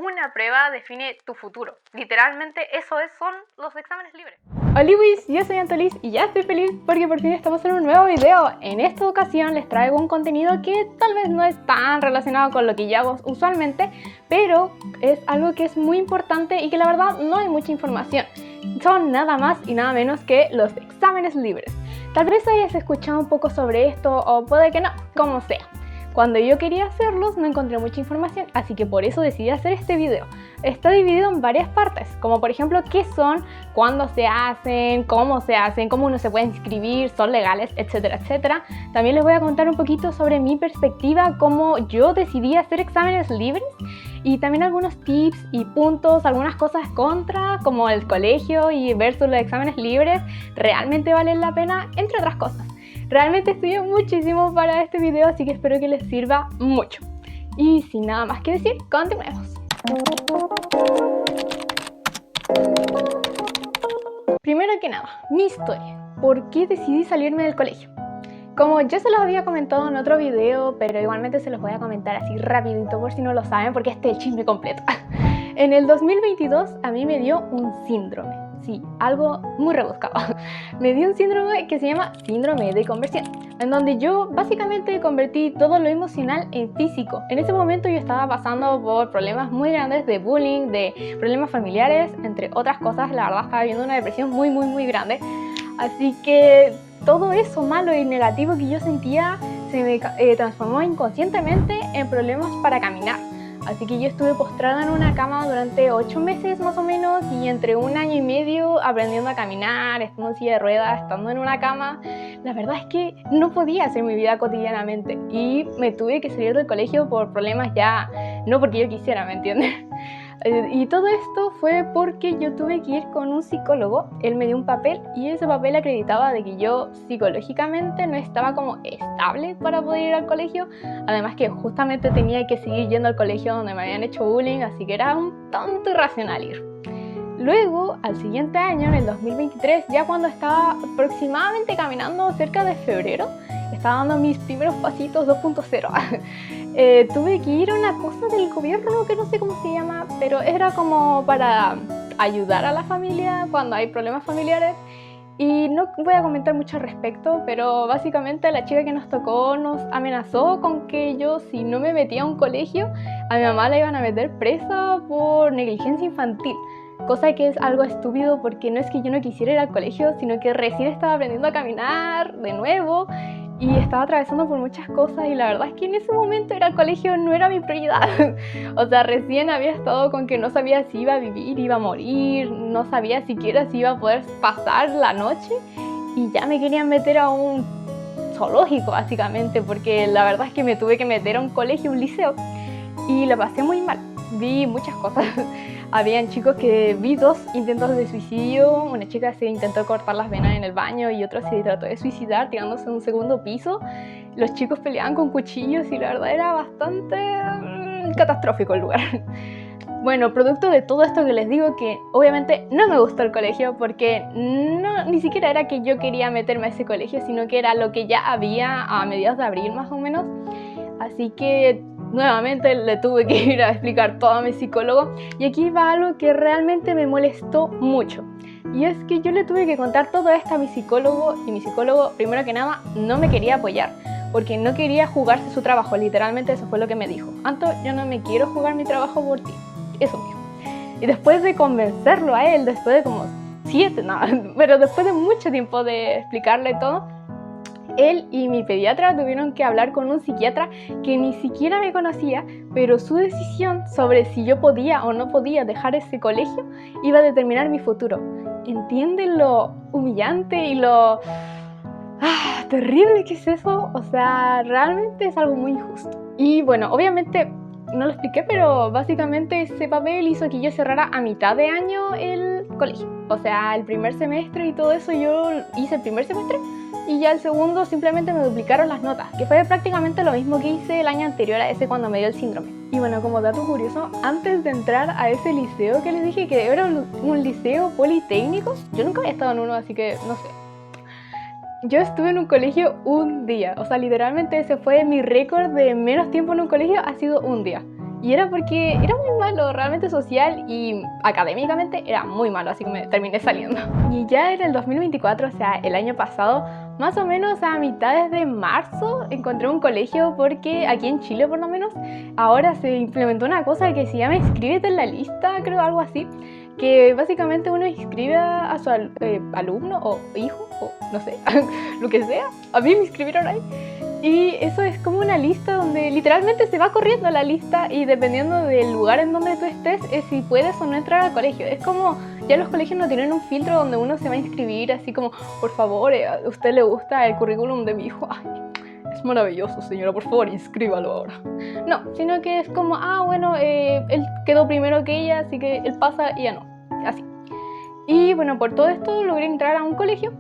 una prueba define tu futuro. Literalmente son los exámenes libres. Hola Luis, yo soy Antolis y ya estoy feliz porque por fin estamos en un nuevo video. En esta ocasión les traigo un contenido que tal vez no es tan relacionado con lo que yo hago usualmente, pero es algo que es muy importante y que la verdad no hay mucha información. Son nada más y nada menos que los exámenes libres. Tal vez hayas escuchado un poco sobre esto o puede que no, como sea. Cuando yo quería hacerlos no encontré mucha información, así que por eso decidí hacer este video. Está dividido en varias partes, como por ejemplo qué son, cuándo se hacen, cómo uno se puede inscribir, son legales, etcétera, etcétera. También les voy a contar un poquito sobre mi perspectiva, cómo yo decidí hacer exámenes libres y también algunos tips y puntos, algunas cosas contra, como el colegio y versus los exámenes libres, realmente valen la pena, entre otras cosas. Realmente estudié muchísimo para este video, así que espero que les sirva mucho. Y sin nada más que decir, continuemos. Primero que nada, mi historia. ¿Por qué decidí salirme del colegio? Como yo se los había comentado en otro video, pero igualmente se los voy a comentar así rapidito por si no lo saben, porque este es el chisme completo. En el 2022 a mí me dio un síndrome. Sí, algo muy rebuscado. Me dio un síndrome que se llama síndrome de conversión, en donde yo básicamente convertí todo lo emocional en físico. En ese momento yo estaba pasando por problemas muy grandes de bullying, de problemas familiares, entre otras cosas. La verdad estaba viviendo una depresión muy grande. Así que todo eso malo y negativo que yo sentía se me transformó inconscientemente en problemas para caminar. Así que yo estuve postrada en una cama durante 8 meses más o menos y entre 1 año y medio aprendiendo a caminar, estando en silla de ruedas, estando en una cama. La verdad es que no podía hacer mi vida cotidianamente y me tuve que salir del colegio por problemas ya, no porque yo quisiera, ¿me entiendes? Y todo esto fue porque yo tuve que ir con un psicólogo. Él me dio un papel y ese papel acreditaba de que yo psicológicamente no estaba como estable para poder ir al colegio. Además que justamente tenía que seguir yendo al colegio donde me habían hecho bullying, así que era un tanto irracional ir. Luego, al siguiente año, en el 2023, ya cuando estaba aproximadamente caminando cerca de febrero, estaba dando mis primeros pasitos 2.0. Tuve que ir a una cosa del gobierno que no sé cómo se llama, pero era como para ayudar a la familia cuando hay problemas familiares. Y no voy a comentar mucho al respecto, pero básicamente la chica que nos tocó nos amenazó con que yo, si no me metía a un colegio, a mi mamá la iban a meter presa por negligencia infantil. Cosa que es algo estúpido porque no es que yo no quisiera ir al colegio, sino que recién estaba aprendiendo a caminar de nuevo y estaba atravesando por muchas cosas y la verdad es que en ese momento ir al colegio no era mi prioridad. O sea, recién había estado con que no sabía si iba a vivir, iba a morir, no sabía siquiera si iba a poder pasar la noche y ya me querían meter a un zoológico básicamente, porque la verdad es que me tuve que meter a un colegio, un liceo, y la pasé muy mal. Vi muchas cosas. Habían chicos que vi 2 intentos de suicidio, una chica se intentó cortar las venas en el baño y otro se trató de suicidar tirándose de un segundo piso. Los chicos peleaban con cuchillos y la verdad era bastante catastrófico el lugar. Bueno, producto de todo esto que les digo, que obviamente no me gustó el colegio porque ni siquiera era que yo quería meterme a ese colegio, sino que era lo que ya había a mediados de abril más o menos. Así que nuevamente le tuve que ir a explicar todo a mi psicólogo y aquí va algo que realmente me molestó mucho. Y es que yo le tuve que contar todo esto a mi psicólogo y mi psicólogo, primero que nada, no me quería apoyar porque no quería jugarse su trabajo. Literalmente eso fue lo que me dijo: Anto, yo no me quiero jugar mi trabajo por ti. Eso mismo. Y después de convencerlo a él, después de como 7, pero después de mucho tiempo de explicarle todo, él y mi pediatra tuvieron que hablar con un psiquiatra que ni siquiera me conocía, pero su decisión sobre si yo podía o no podía dejar ese colegio iba a determinar mi futuro. ¿Entienden lo humillante y lo terrible que es eso? O sea, realmente es algo muy injusto. Y bueno, obviamente no lo expliqué, pero básicamente ese papel hizo que yo cerrara a mitad de año el colegio. O sea, el primer semestre y todo eso yo hice el primer semestre y ya el segundo simplemente me duplicaron las notas, que fue prácticamente lo mismo que hice el año anterior a ese cuando me dio el síndrome. Y bueno, como dato curioso, antes de entrar a ese liceo que les dije que era un liceo politécnico, yo nunca había estado en uno, así que no sé. Yo estuve en un colegio un día, o sea, literalmente ese fue mi récord de menos tiempo en un colegio, ha sido un día. Y era porque era muy malo, realmente social y académicamente era muy malo, así que me terminé saliendo. Y ya en el 2024, o sea, el año pasado, más o menos a mitades de marzo, encontré un colegio porque aquí en Chile por lo menos, ahora se implementó una cosa que se llama inscríbete en la lista, creo, algo así. Que básicamente uno inscribe a su alumno o hijo, o no sé, lo que sea. A mí me inscribieron ahí. Y eso es como una lista donde literalmente se va corriendo la lista y dependiendo del lugar en donde tú estés, es si puedes o no entrar al colegio. Es como, ya los colegios no tienen un filtro donde uno se va a inscribir así como, por favor, ¿a usted le gusta el currículum de mi hijo? Ay, es maravilloso, señora, por favor, inscríbalo ahora. No, sino que es como, bueno, él quedó primero que ella, así que él pasa y ya no. Así. Y bueno, por todo esto logré entrar a un colegio.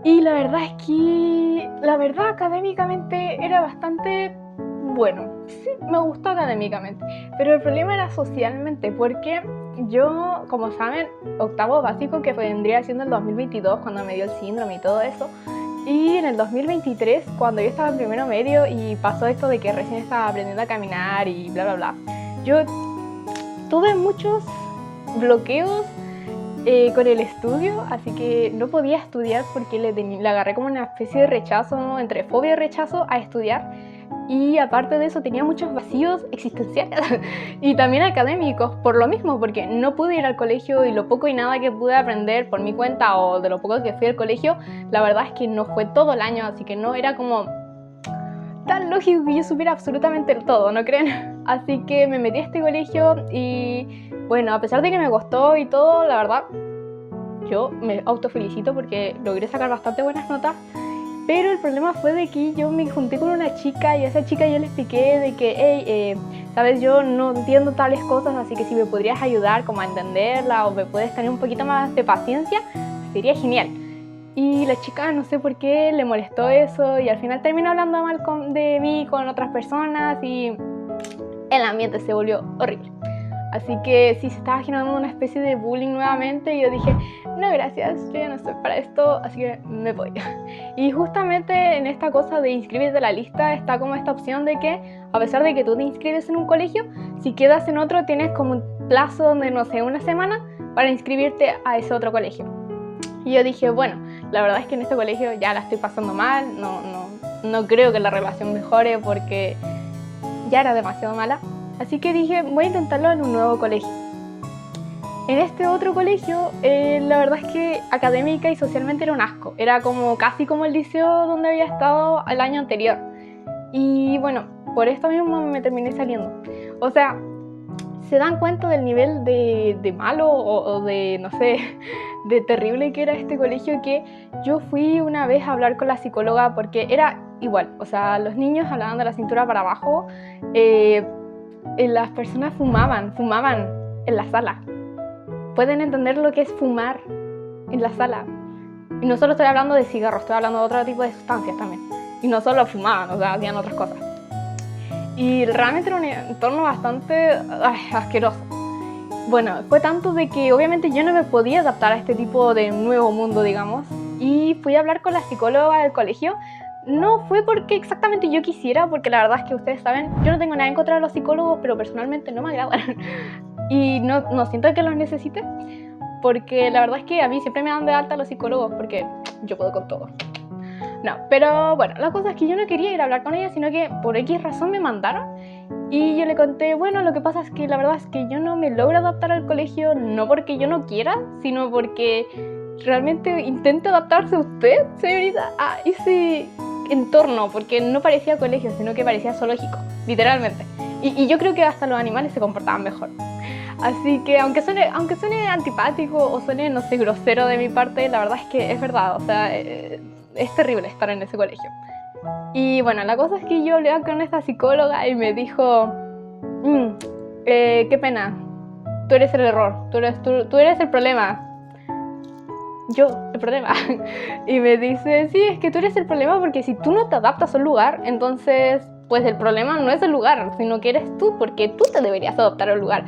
Y la verdad es que, académicamente era bastante bueno. Sí, me gustó académicamente. Pero el problema era socialmente, porque yo, como saben, octavo básico, que vendría siendo el 2022, cuando me dio el síndrome y todo eso. Y en el 2023, cuando yo estaba en primero medio y pasó esto de que recién estaba aprendiendo a caminar y bla, bla, bla, yo tuve muchos bloqueos con el estudio, así que no podía estudiar porque le agarré como una especie de rechazo, entre fobia y rechazo a estudiar. Y aparte de eso tenía muchos vacíos existenciales y también académicos por lo mismo, porque no pude ir al colegio y lo poco y nada que pude aprender por mi cuenta o de lo poco que fui al colegio, la verdad es que no fue todo el año, así que no era como tan lógico que yo supiera absolutamente todo, ¿no creen? Así que me metí a este colegio y bueno, a pesar de que me costó y todo, la verdad, yo me autofelicito porque logré sacar bastante buenas notas. Pero el problema fue de que yo me junté con una chica y a esa chica yo le expliqué de que, hey, sabes, yo no entiendo tales cosas, así que si me podrías ayudar como a entenderla o me puedes tener un poquito más de paciencia, sería genial. Y la chica no sé por qué le molestó eso y al final terminó hablando mal de mí con otras personas y el ambiente se volvió horrible. Así que sí, se estaba generando una especie de bullying nuevamente y yo dije, no gracias, yo ya no estoy para esto, así que me voy. Y justamente en esta cosa de inscribirte a la lista está como esta opción de que a pesar de que tú te inscribes en un colegio, si quedas en otro tienes como un plazo de, no sé, una semana para inscribirte a ese otro colegio. Y yo dije, bueno, la verdad es que en este colegio ya la estoy pasando mal, no creo que la relación mejore porque ya era demasiado mala. Así que dije, voy a intentarlo en un nuevo colegio. En este otro colegio, la verdad es que académica y socialmente era un asco. Era como casi como el liceo donde había estado el año anterior. Y bueno, por esto mismo me terminé saliendo. O sea, se dan cuenta del nivel de malo o de, no sé, de terrible que era este colegio, que yo fui una vez a hablar con la psicóloga porque era igual. O sea, los niños hablaban de la cintura para abajo. Las personas fumaban en la sala. Pueden entender lo que es fumar en la sala. Y no solo estoy hablando de cigarros, estoy hablando de otro tipo de sustancias también. Y no solo fumaban, o sea, hacían otras cosas. Y realmente era un entorno bastante asqueroso. Bueno, fue tanto de que obviamente yo no me podía adaptar a este tipo de nuevo mundo, digamos. Y fui a hablar con la psicóloga del colegio. No fue porque exactamente yo quisiera, porque la verdad es que ustedes saben, yo no tengo nada en contra de los psicólogos, pero personalmente no me agradan. Y no siento que los necesite, porque la verdad es que a mí siempre me dan de alta los psicólogos, porque yo puedo con todo. No, pero bueno, la cosa es que yo no quería ir a hablar con ella, sino que por X razón me mandaron. Y yo le conté, bueno, lo que pasa es que la verdad es que yo no me logro adaptar al colegio, no porque yo no quiera, sino porque realmente intento adaptarse a usted, señorita, a ese entorno, porque no parecía colegio, sino que parecía zoológico, literalmente. Y yo creo que hasta los animales se comportaban mejor. Así que aunque suene antipático o suene, no sé, grosero de mi parte, la verdad es que es verdad, o sea, es terrible estar en ese colegio. Y bueno, la cosa es que yo hablé con esta psicóloga y me dijo, qué pena, tú eres el error, tú eres el problema. Yo, el problema. Y me dice, sí, es que tú eres el problema porque si tú no te adaptas a un lugar, entonces, pues el problema no es el lugar, sino que eres tú, porque tú te deberías adaptar al lugar.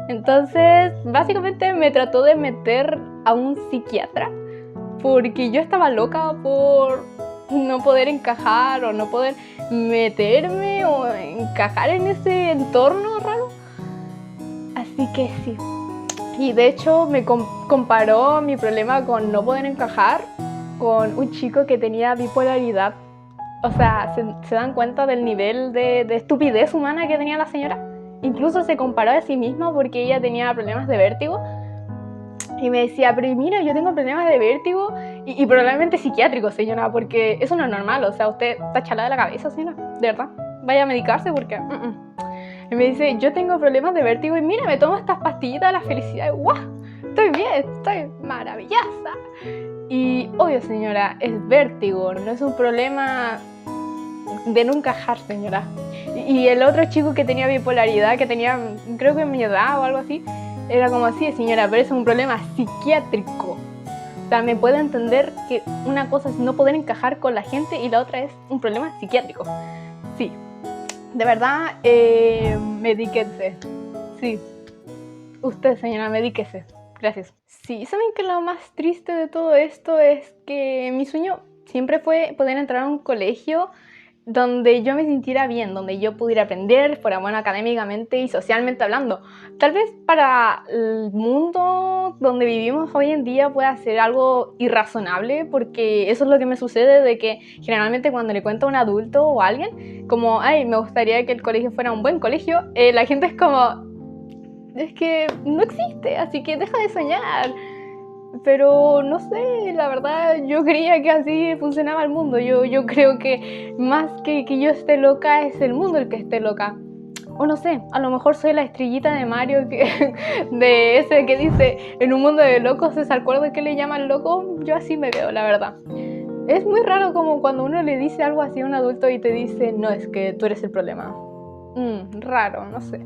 Entonces, básicamente me trató de meter a un psiquiatra porque yo estaba loca por no poder encajar o no poder meterme o encajar en ese entorno raro. Así que sí. Y de hecho me comparó mi problema con no poder encajar con un chico que tenía bipolaridad. O sea, ¿se dan cuenta del nivel de estupidez humana que tenía la señora? Incluso se comparó a sí misma porque ella tenía problemas de vértigo. Y me decía, pero mira, yo tengo problemas de vértigo y probablemente psiquiátricos, señora, porque eso no es normal. O sea, usted está chalada de la cabeza, señora, de verdad. Vaya a medicarse porque... Y me dice, yo tengo problemas de vértigo y mira, me tomo estas pastillitas de la felicidad y ¡guau! Estoy bien, estoy maravillosa. Y obvio, señora, es vértigo, no es un problema de no encajar, señora. Y el otro chico que tenía bipolaridad, que tenía, creo que mi edad o algo así, era como así, señora, pero es un problema psiquiátrico. O sea, me puede entender que una cosa es no poder encajar con la gente y la otra es un problema psiquiátrico. Sí, de verdad, medíquese. Sí, usted, señora, medíquese. Gracias. Sí, ¿saben que lo más triste de todo esto es que mi sueño siempre fue poder entrar a un colegio donde yo me sintiera bien, donde yo pudiera aprender, fuera bueno académicamente y socialmente hablando? Tal vez para el mundo donde vivimos hoy en día pueda ser algo irrazonable, porque eso es lo que me sucede, de que generalmente cuando le cuento a un adulto o a alguien, como, ay, me gustaría que el colegio fuera un buen colegio, la gente es como, es que no existe, así que deja de soñar. Pero no sé, la verdad yo creía que así funcionaba el mundo. Yo creo que más que yo esté loca es el mundo el que esté loca. O no sé, a lo mejor soy la estrellita de Mario de ese que dice en un mundo de locos, ¿se acuerda que le llaman loco? Yo así me veo, la verdad. Es muy raro como cuando uno le dice algo así a un adulto y te dice, no, es que tú eres el problema. Raro, no sé.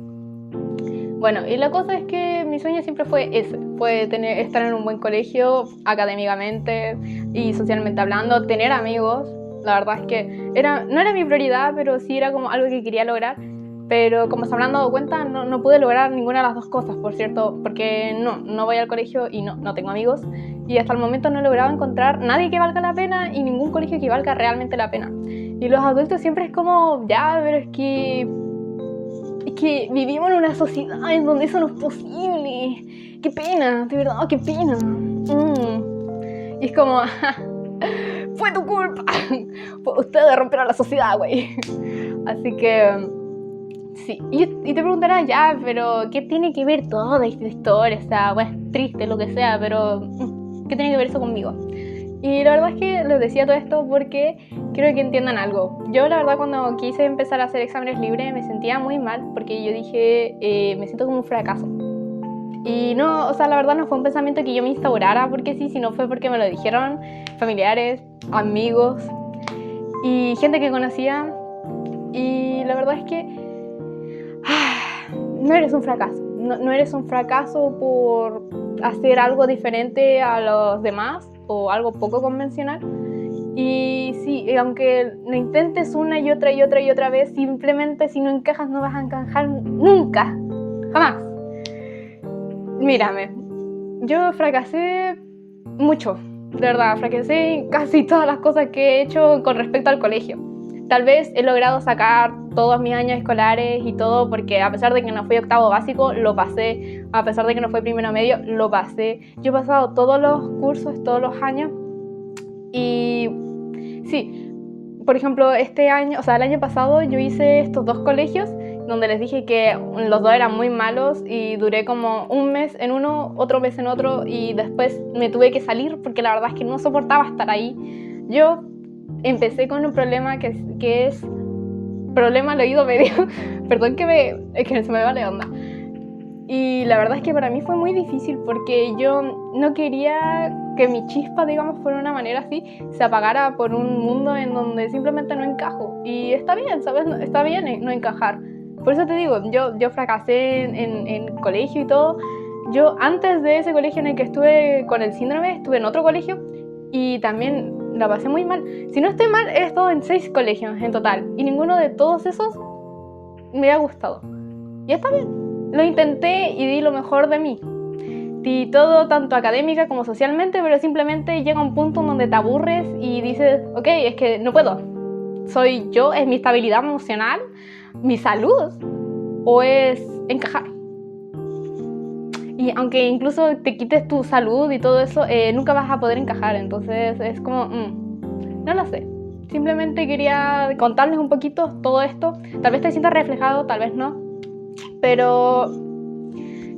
Bueno, y la cosa es que mi sueño siempre fue ese, fue estar en un buen colegio académicamente y socialmente hablando, tener amigos. La verdad es que no era mi prioridad, pero sí era como algo que quería lograr. Pero como se habrán dado cuenta, no pude lograr ninguna de las dos cosas, por cierto, porque no voy al colegio y no tengo amigos. Y hasta el momento no he logrado encontrar nadie que valga la pena y ningún colegio que valga realmente la pena. Y los adultos siempre es como, ya, pero es que vivimos en una sociedad en donde eso no es posible. Qué pena, de verdad, qué pena. Y es como, fue tu culpa. Ustedes rompieron la sociedad, güey. Así que, sí. Y te preguntarás, ya, pero ¿qué tiene que ver toda esta historia? O sea, bueno, es triste, lo que sea, pero ¿qué tiene que ver eso conmigo? Y la verdad es que les decía todo esto porque quiero que entiendan algo. Yo la verdad cuando quise empezar a hacer exámenes libres me sentía muy mal porque yo dije, me siento como un fracaso. Y no, o sea, la verdad no fue un pensamiento que yo me instaurara porque sí, sino fue porque me lo dijeron familiares, amigos y gente que conocía. Y la verdad es que no eres un fracaso. No eres un fracaso por hacer algo diferente a los demás o algo poco convencional. Y sí, aunque lo intentes una y otra y otra y otra vez, simplemente si no encajas no vas a encajar nunca, jamás. Mírame, yo fracasé mucho, de verdad, fracasé en casi todas las cosas que he hecho con respecto al colegio. Tal vez he logrado sacar todos mis años escolares y todo, porque a pesar de que no fui octavo básico, lo pasé. A pesar de que no fue primero medio, lo pasé. Yo he pasado todos los cursos, todos los años. Y sí, por ejemplo, este año, o sea, el año pasado yo hice estos dos colegios donde les dije que los dos eran muy malos y duré como un mes en uno, otro mes en otro y después me tuve que salir porque la verdad es que no soportaba estar ahí. Yo empecé con un problema que es problema al oído medio. Perdón es que se me va la onda. Y la verdad es que para mí fue muy difícil porque yo no quería que mi chispa, digamos, por una manera así, se apagara por un mundo en donde simplemente no encajo. Y está bien, ¿sabes? Está bien no encajar. Por eso te digo, yo fracasé en colegio y todo. Yo antes de ese colegio en el que estuve con el síndrome, estuve en otro colegio y también la pasé muy mal. Si no estoy mal, he estado en 6 colegios en total y ninguno de todos esos me ha gustado. Y está bien, lo intenté y di lo mejor de mí. y todo tanto académica como socialmente, pero simplemente llega un punto en donde te aburres y dices, ok, es que no puedo. ¿Soy yo? ¿Es mi estabilidad emocional? ¿Mi salud? ¿O es encajar? Y aunque incluso te quites tu salud y todo eso, nunca vas a poder encajar. Entonces es como, no lo sé. Simplemente quería contarles un poquito todo esto. Tal vez te sientas reflejado, tal vez no. Pero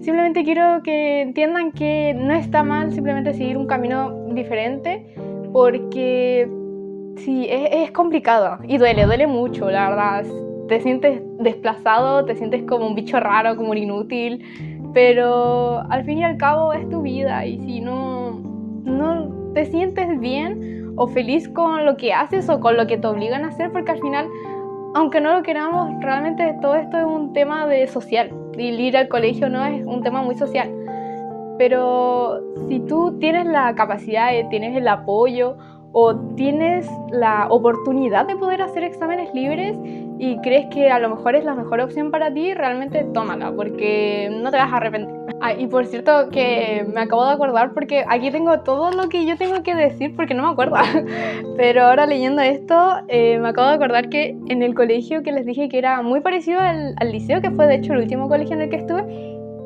simplemente quiero que entiendan que no está mal simplemente seguir un camino diferente, porque sí, es complicado y duele mucho, la verdad. Te sientes desplazado, te sientes como un bicho raro, como un inútil, pero al fin y al cabo es tu vida, y si no te sientes bien o feliz con lo que haces o con lo que te obligan a hacer, porque al final, aunque no lo queramos, realmente todo esto es un tema de social, y el ir al colegio no es un tema muy social. Pero si tú tienes la capacidad, tienes el apoyo o tienes la oportunidad de poder hacer exámenes libres y crees que a lo mejor es la mejor opción para ti, realmente tómala, porque no te vas a arrepentir. Y por cierto, que me acabo de acordar, porque aquí tengo todo lo que yo tengo que decir porque no me acuerdo. Pero ahora leyendo esto, me acabo de acordar que en el colegio que les dije que era muy parecido al liceo, que fue de hecho el último colegio en el que estuve,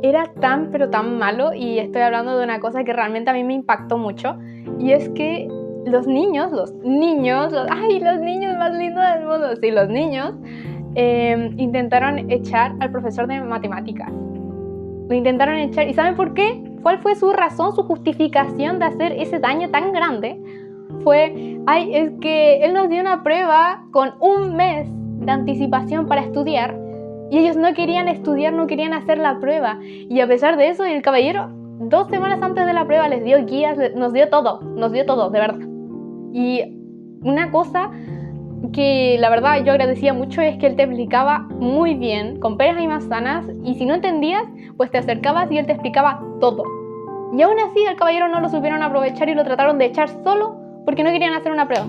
era tan pero tan malo, y estoy hablando de una cosa que realmente a mí me impactó mucho, y es que los niños más lindos del mundo, sí, los niños, intentaron echar al profesor de matemáticas. Lo intentaron echar, ¿y saben por qué? ¿Cuál fue su razón, su justificación de hacer ese daño tan grande? Fue, es que él nos dio una prueba con un mes de anticipación para estudiar, y ellos no querían estudiar, no querían hacer la prueba. Y a pesar de eso, el caballero, 2 semanas antes de la prueba, les dio guías, nos dio todo, de verdad. Y una cosa que la verdad yo agradecía mucho es que él te explicaba muy bien, con peras y manzanas, y si no entendías, pues te acercabas y él te explicaba todo. Y aún así, al caballero no lo supieron aprovechar y lo trataron de echar solo porque no querían hacer una prueba.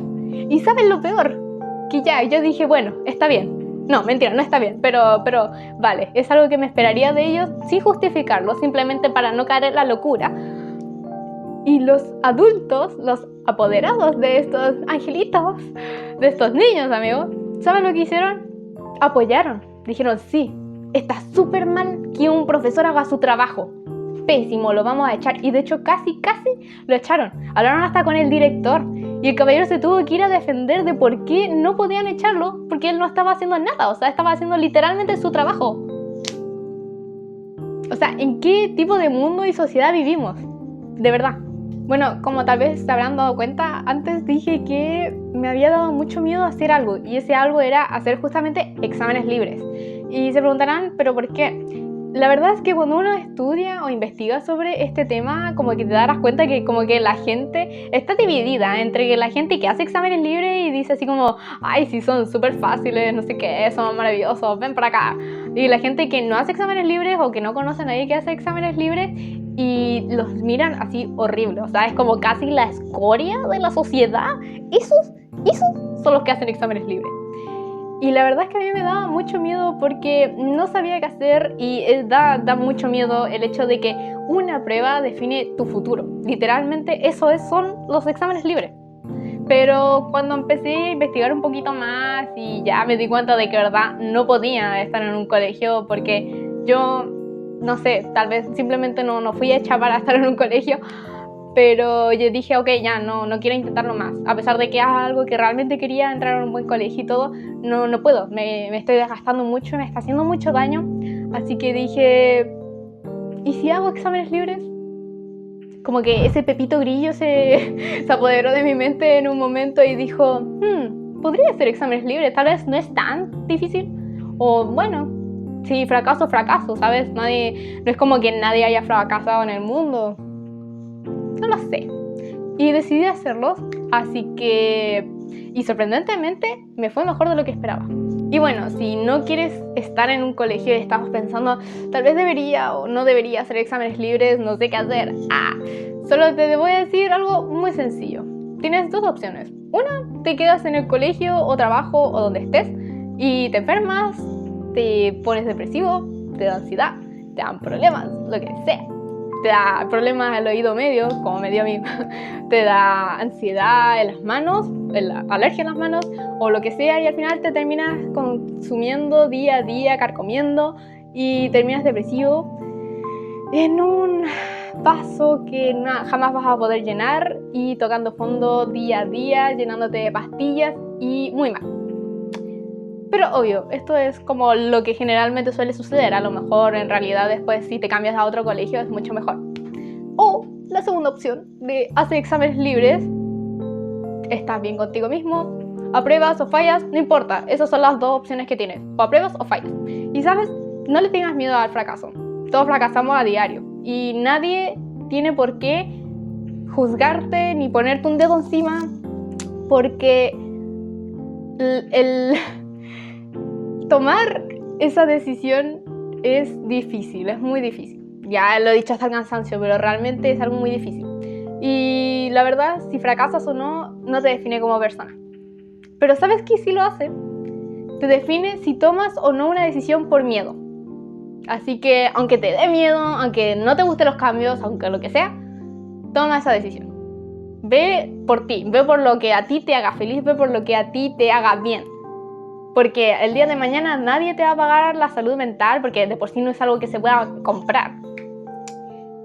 ¿Y saben lo peor? Que ya, yo dije, bueno, está bien. No, mentira, no está bien, pero vale, es algo que me esperaría de ellos sin justificarlo, simplemente para no caer en la locura. Y los adultos, los apoderados de estos angelitos, de estos niños, amigos, ¿saben lo que hicieron? Apoyaron, dijeron, sí, está súper mal que un profesor haga su trabajo. Pésimo, lo vamos a echar. Y de hecho casi lo echaron. Hablaron hasta con el director, y el caballero se tuvo que ir a defender de por qué no podían echarlo, porque él no estaba haciendo nada, o sea, estaba haciendo literalmente su trabajo. O sea, ¿en qué tipo de mundo y sociedad vivimos? De verdad. Bueno, como tal vez se habrán dado cuenta, antes dije que me había dado mucho miedo hacer algo, y ese algo era hacer justamente exámenes libres. Y se preguntarán, ¿pero por qué? La verdad es que cuando uno estudia o investiga sobre este tema, como que te darás cuenta que como que la gente está dividida entre la gente que hace exámenes libres y dice así como, ay, sí, son súper fáciles, no sé qué, son maravillosos, ven para acá. Y la gente que no hace exámenes libres o que no conoce a nadie que hace exámenes libres y los miran así horrible. O sea, es como casi la escoria de la sociedad. Esos son los que hacen exámenes libres. Y la verdad es que a mí me daba mucho miedo porque no sabía qué hacer, y da mucho miedo el hecho de que una prueba define tu futuro. Literalmente son los exámenes libres. Pero cuando empecé a investigar un poquito más y ya me di cuenta de que verdad no podía estar en un colegio, porque yo, no sé, tal vez simplemente no fui hecha para estar en un colegio. Pero yo dije, ok, ya, no quiero intentarlo más. A pesar de que es algo que realmente quería, entrar en un buen colegio y todo, no puedo. Me estoy desgastando mucho, me está haciendo mucho daño. Así que dije, ¿y si hago exámenes libres? Como que ese Pepito Grillo se apoderó de mi mente en un momento y dijo, podría hacer exámenes libres, tal vez no es tan difícil. O bueno, si fracaso, ¿sabes? No es como que nadie haya fracasado en el mundo. No lo sé. Y decidí hacerlos, así que... Y sorprendentemente me fue mejor de lo que esperaba. Y bueno, si no quieres estar en un colegio y estás pensando, tal vez debería o no debería hacer exámenes libres, no sé qué hacer. Solo te voy a decir algo muy sencillo. Tienes 2 opciones. Una, te quedas en el colegio o trabajo o donde estés y te enfermas, te pones depresivo, te da ansiedad, te dan problemas, lo que sea. te da problemas al oído medio, como me dio a mí, te da ansiedad en las manos, alergia en las manos o lo que sea, y al final te terminas consumiendo día a día, carcomiendo, y terminas depresivo en un vaso que jamás vas a poder llenar y tocando fondo día a día, llenándote de pastillas y muy mal. Pero obvio, esto es como lo que generalmente suele suceder. A lo mejor en realidad después si te cambias a otro colegio es mucho mejor. O la segunda opción de hacer exámenes libres. Estás bien contigo mismo, apruebas o fallas, no importa. Esas son las dos opciones que tienes, o apruebas o fallas. Y sabes, no le tengas miedo al fracaso. Todos fracasamos a diario y nadie tiene por qué juzgarte ni ponerte un dedo encima, porque el tomar esa decisión es difícil, es muy difícil. Ya lo he dicho hasta el cansancio, pero realmente es algo muy difícil. Y la verdad, si fracasas o no, no te define como persona. Pero ¿sabes qué sí lo hace? Te define si tomas o no una decisión por miedo. Así que aunque te dé miedo, aunque no te gusten los cambios, aunque lo que sea, toma esa decisión. Ve por ti, ve por lo que a ti te haga feliz, ve por lo que a ti te haga bien. Porque el día de mañana nadie te va a pagar la salud mental, porque de por sí no es algo que se pueda comprar.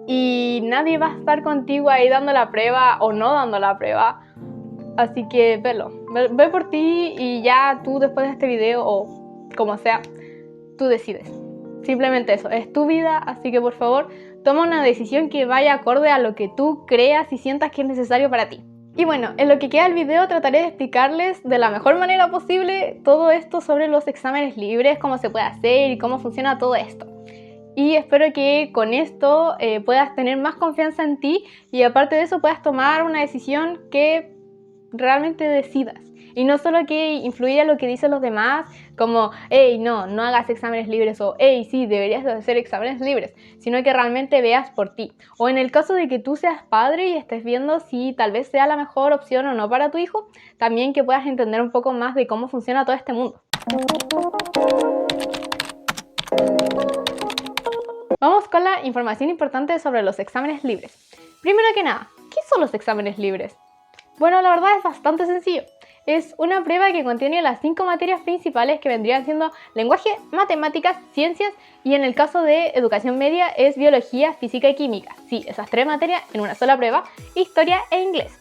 Y nadie va a estar contigo ahí dando la prueba o no dando la prueba. Así que ve por ti y ya tú después de este video o como sea, tú decides. Simplemente eso, es tu vida, así que por favor, toma una decisión que vaya acorde a lo que tú creas y sientas que es necesario para ti. Y bueno, en lo que queda del video trataré de explicarles de la mejor manera posible todo esto sobre los exámenes libres, cómo se puede hacer y cómo funciona todo esto. Y espero que con esto puedas tener más confianza en ti y aparte de eso puedas tomar una decisión que realmente decidas. Y no solo que influya lo que dicen los demás, como, hey, no hagas exámenes libres o, hey, sí, deberías hacer exámenes libres, sino que realmente veas por ti. O en el caso de que tú seas padre y estés viendo si tal vez sea la mejor opción o no para tu hijo, también que puedas entender un poco más de cómo funciona todo este mundo. Vamos con la información importante sobre los exámenes libres. Primero que nada, ¿qué son los exámenes libres? Bueno, la verdad es bastante sencillo. Es una prueba que contiene las 5 materias principales que vendrían siendo lenguaje, matemáticas, ciencias y en el caso de educación media es biología, física y química. Sí, esas 3 materias en una sola prueba, historia e inglés.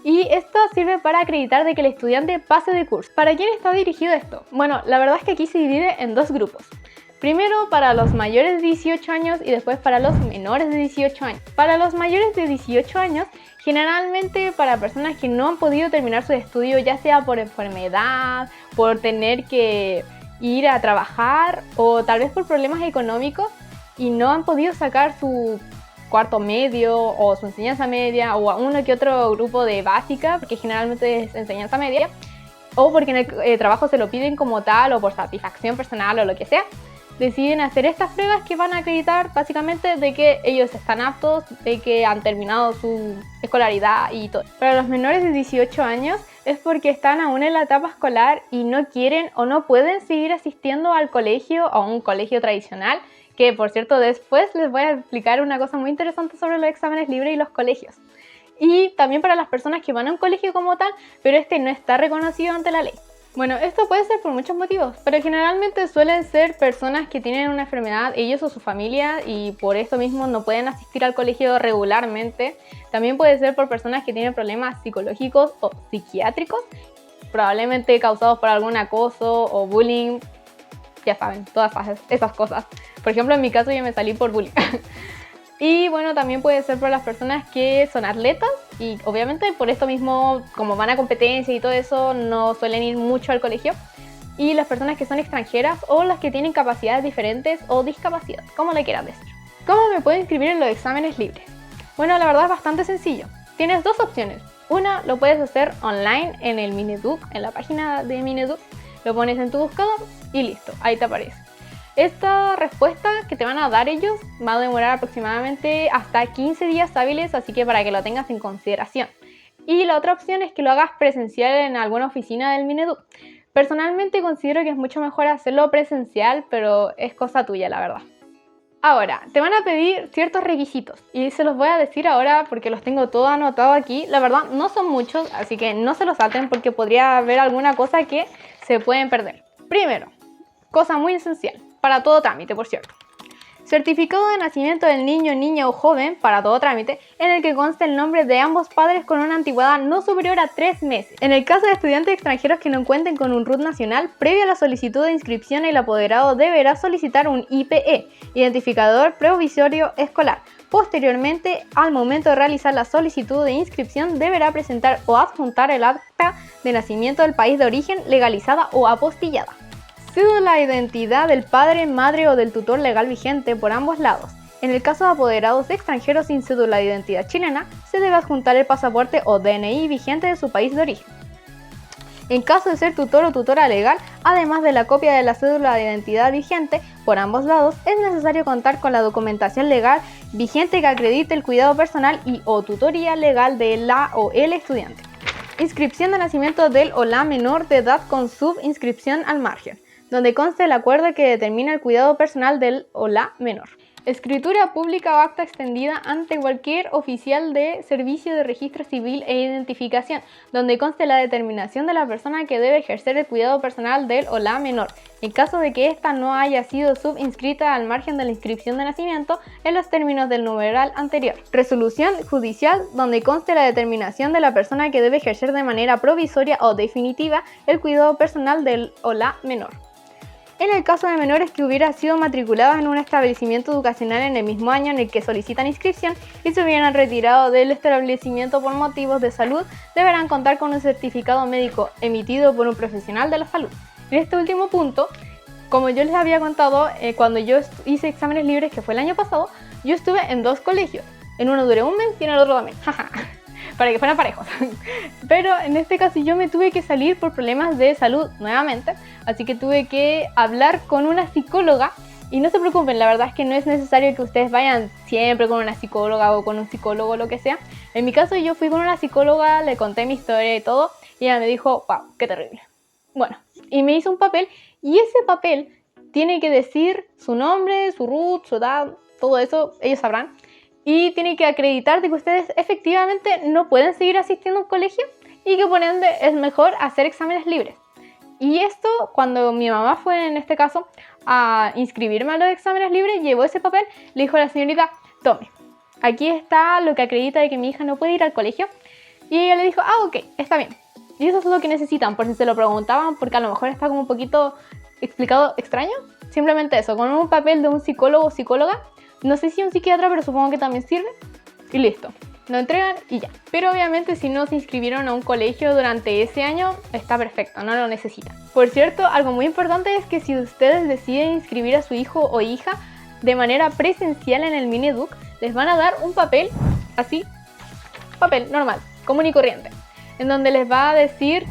Y esto sirve para acreditar de que el estudiante pase de curso. ¿Para quién está dirigido esto? Bueno, la verdad es que aquí se divide en 2 grupos. Primero para los mayores de 18 años y después para los menores de 18 años. Para los mayores de 18 años, generalmente para personas que no han podido terminar su estudio, ya sea por enfermedad, por tener que ir a trabajar o tal vez por problemas económicos y no han podido sacar su cuarto medio o su enseñanza media o a uno que otro grupo de básica, porque generalmente es enseñanza media, o porque en el trabajo se lo piden como tal o por satisfacción personal o lo que sea. Deciden hacer estas pruebas que van a acreditar básicamente de que ellos están aptos, de que han terminado su escolaridad y todo. Para los menores de 18 años es porque están aún en la etapa escolar y no quieren o no pueden seguir asistiendo al colegio o a un colegio tradicional, que por cierto después les voy a explicar una cosa muy interesante sobre los exámenes libres y los colegios. Y también para las personas que van a un colegio como tal, pero este no está reconocido ante la ley. Bueno, esto puede ser por muchos motivos, pero generalmente suelen ser personas que tienen una enfermedad, ellos o su familia, y por esto mismo no pueden asistir al colegio regularmente. También puede ser por personas que tienen problemas psicológicos o psiquiátricos, probablemente causados por algún acoso o bullying, ya saben, todas esas cosas. Por ejemplo, en mi caso yo me salí por bullying. Y bueno, también puede ser por las personas que son atletas y obviamente por esto mismo, como van a competencia y todo eso, no suelen ir mucho al colegio. Y las personas que son extranjeras o las que tienen capacidades diferentes o discapacidad, como le quieran decir. ¿Cómo me puedo inscribir en los exámenes libres? Bueno, la verdad es bastante sencillo. Tienes 2 opciones. Una, lo puedes hacer online en el Mineduc, en la página de Mineduc. Lo pones en tu buscador y listo, ahí te aparece. Esta respuesta que te van a dar ellos va a demorar aproximadamente hasta 15 días hábiles, así que para que lo tengas en consideración. Y la otra opción es que lo hagas presencial en alguna oficina del Mineduc. Personalmente considero que es mucho mejor hacerlo presencial, pero es cosa tuya, la verdad. Ahora, te van a pedir ciertos requisitos y se los voy a decir ahora porque los tengo todo anotado aquí. La verdad, no son muchos, así que no se los salten porque podría haber alguna cosa que se pueden perder. Primero, cosa muy esencial, para todo trámite, por cierto. Certificado de nacimiento del niño, niña o joven, para todo trámite, en el que conste el nombre de ambos padres con una antigüedad no superior a 3 meses. En el caso de estudiantes extranjeros que no cuenten con un RUT nacional, previo a la solicitud de inscripción, el apoderado deberá solicitar un IPE, Identificador Provisorio Escolar. Posteriormente, al momento de realizar la solicitud de inscripción, deberá presentar o adjuntar el acta de nacimiento del país de origen legalizada o apostillada. Cédula de identidad del padre, madre o del tutor legal vigente por ambos lados. En el caso de apoderados extranjeros sin cédula de identidad chilena, se debe adjuntar el pasaporte o DNI vigente de su país de origen. En caso de ser tutor o tutora legal, además de la copia de la cédula de identidad vigente por ambos lados, es necesario contar con la documentación legal vigente que acredite el cuidado personal y o tutoría legal de la o el estudiante. Inscripción de nacimiento del o la menor de edad con subinscripción al margen, donde conste el acuerdo que determina el cuidado personal del o la menor. Escritura pública o acta extendida ante cualquier oficial de servicio de registro civil e identificación, donde conste la determinación de la persona que debe ejercer el cuidado personal del o la menor, en caso de que ésta no haya sido subinscrita al margen de la inscripción de nacimiento en los términos del numeral anterior. Resolución judicial, donde conste la determinación de la persona que debe ejercer de manera provisoria o definitiva el cuidado personal del o la menor. En el caso de menores que hubieran sido matriculados en un establecimiento educacional en el mismo año en el que solicitan inscripción y se hubieran retirado del establecimiento por motivos de salud, deberán contar con un certificado médico emitido por un profesional de la salud. En este último punto, como yo les había contado, cuando yo hice exámenes libres, que fue el año pasado, yo estuve en 2 colegios. En uno duré un mes y en el otro también. Para que fueran parejos. Pero en este caso yo me tuve que salir por problemas de salud nuevamente, así que tuve que hablar con una psicóloga. Y no se preocupen, la verdad es que no es necesario que ustedes vayan siempre con una psicóloga o con un psicólogo o lo que sea. En mi caso yo fui con una psicóloga, le conté mi historia y todo, y ella me dijo, wow, qué terrible. Bueno, y me hizo un papel, y ese papel tiene que decir su nombre, su RUT, su edad, todo eso, ellos sabrán. Y tiene que acreditar de que ustedes efectivamente no pueden seguir asistiendo a un colegio y que por ende es mejor hacer exámenes libres. Y esto, cuando mi mamá fue en este caso a inscribirme a los exámenes libres, llevó ese papel, le dijo a la señorita, tome, aquí está lo que acredita de que mi hija no puede ir al colegio. Y ella le dijo, ok, está bien. Y eso es lo que necesitan, por si se lo preguntaban, porque a lo mejor está como un poquito explicado extraño. Simplemente eso, con un papel de un psicólogo o psicóloga. No sé si un psiquiatra, pero supongo que también sirve. Y listo. Lo entregan y ya. Pero obviamente si no se inscribieron a un colegio durante ese año, está perfecto, no lo necesitan. Por cierto, algo muy importante es que si ustedes deciden inscribir a su hijo o hija de manera presencial en el Mineduc, les van a dar un papel así, papel normal, común y corriente, en donde les va a decir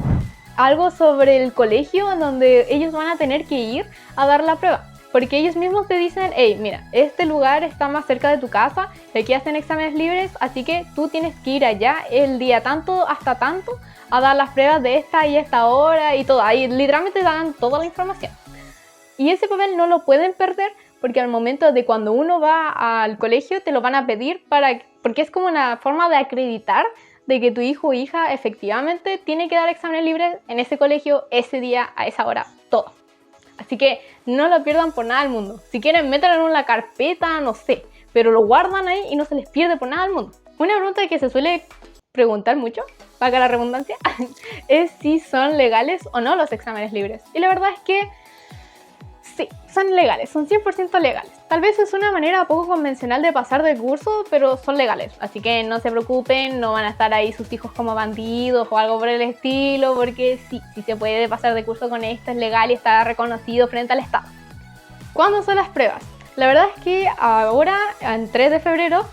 algo sobre el colegio en donde ellos van a tener que ir a dar la prueba. Porque ellos mismos te dicen, hey, mira, este lugar está más cerca de tu casa, aquí hacen exámenes libres, así que tú tienes que ir allá el día tanto hasta tanto a dar las pruebas de esta y esta hora y todo. Ahí literalmente te dan toda la información. Y ese papel no lo pueden perder porque al momento de cuando uno va al colegio te lo van a pedir porque es como una forma de acreditar de que tu hijo o hija efectivamente tiene que dar exámenes libres en ese colegio, ese día, a esa hora, todo. Así que no lo pierdan por nada del mundo. Si quieren, métanlo en una carpeta, no sé, pero lo guardan ahí y no se les pierde por nada del mundo. Una pregunta que se suele preguntar mucho, para la redundancia, es si son legales o no los exámenes libres. Y la verdad es que sí, son legales, son 100% legales. Tal vez es una manera poco convencional de pasar del curso, pero son legales. Así que no se preocupen, no van a estar ahí sus hijos como bandidos o algo por el estilo, porque sí se puede pasar de curso con esto, es legal y está reconocido frente al Estado. ¿Cuándo son las pruebas? La verdad es que ahora, en 3 de febrero,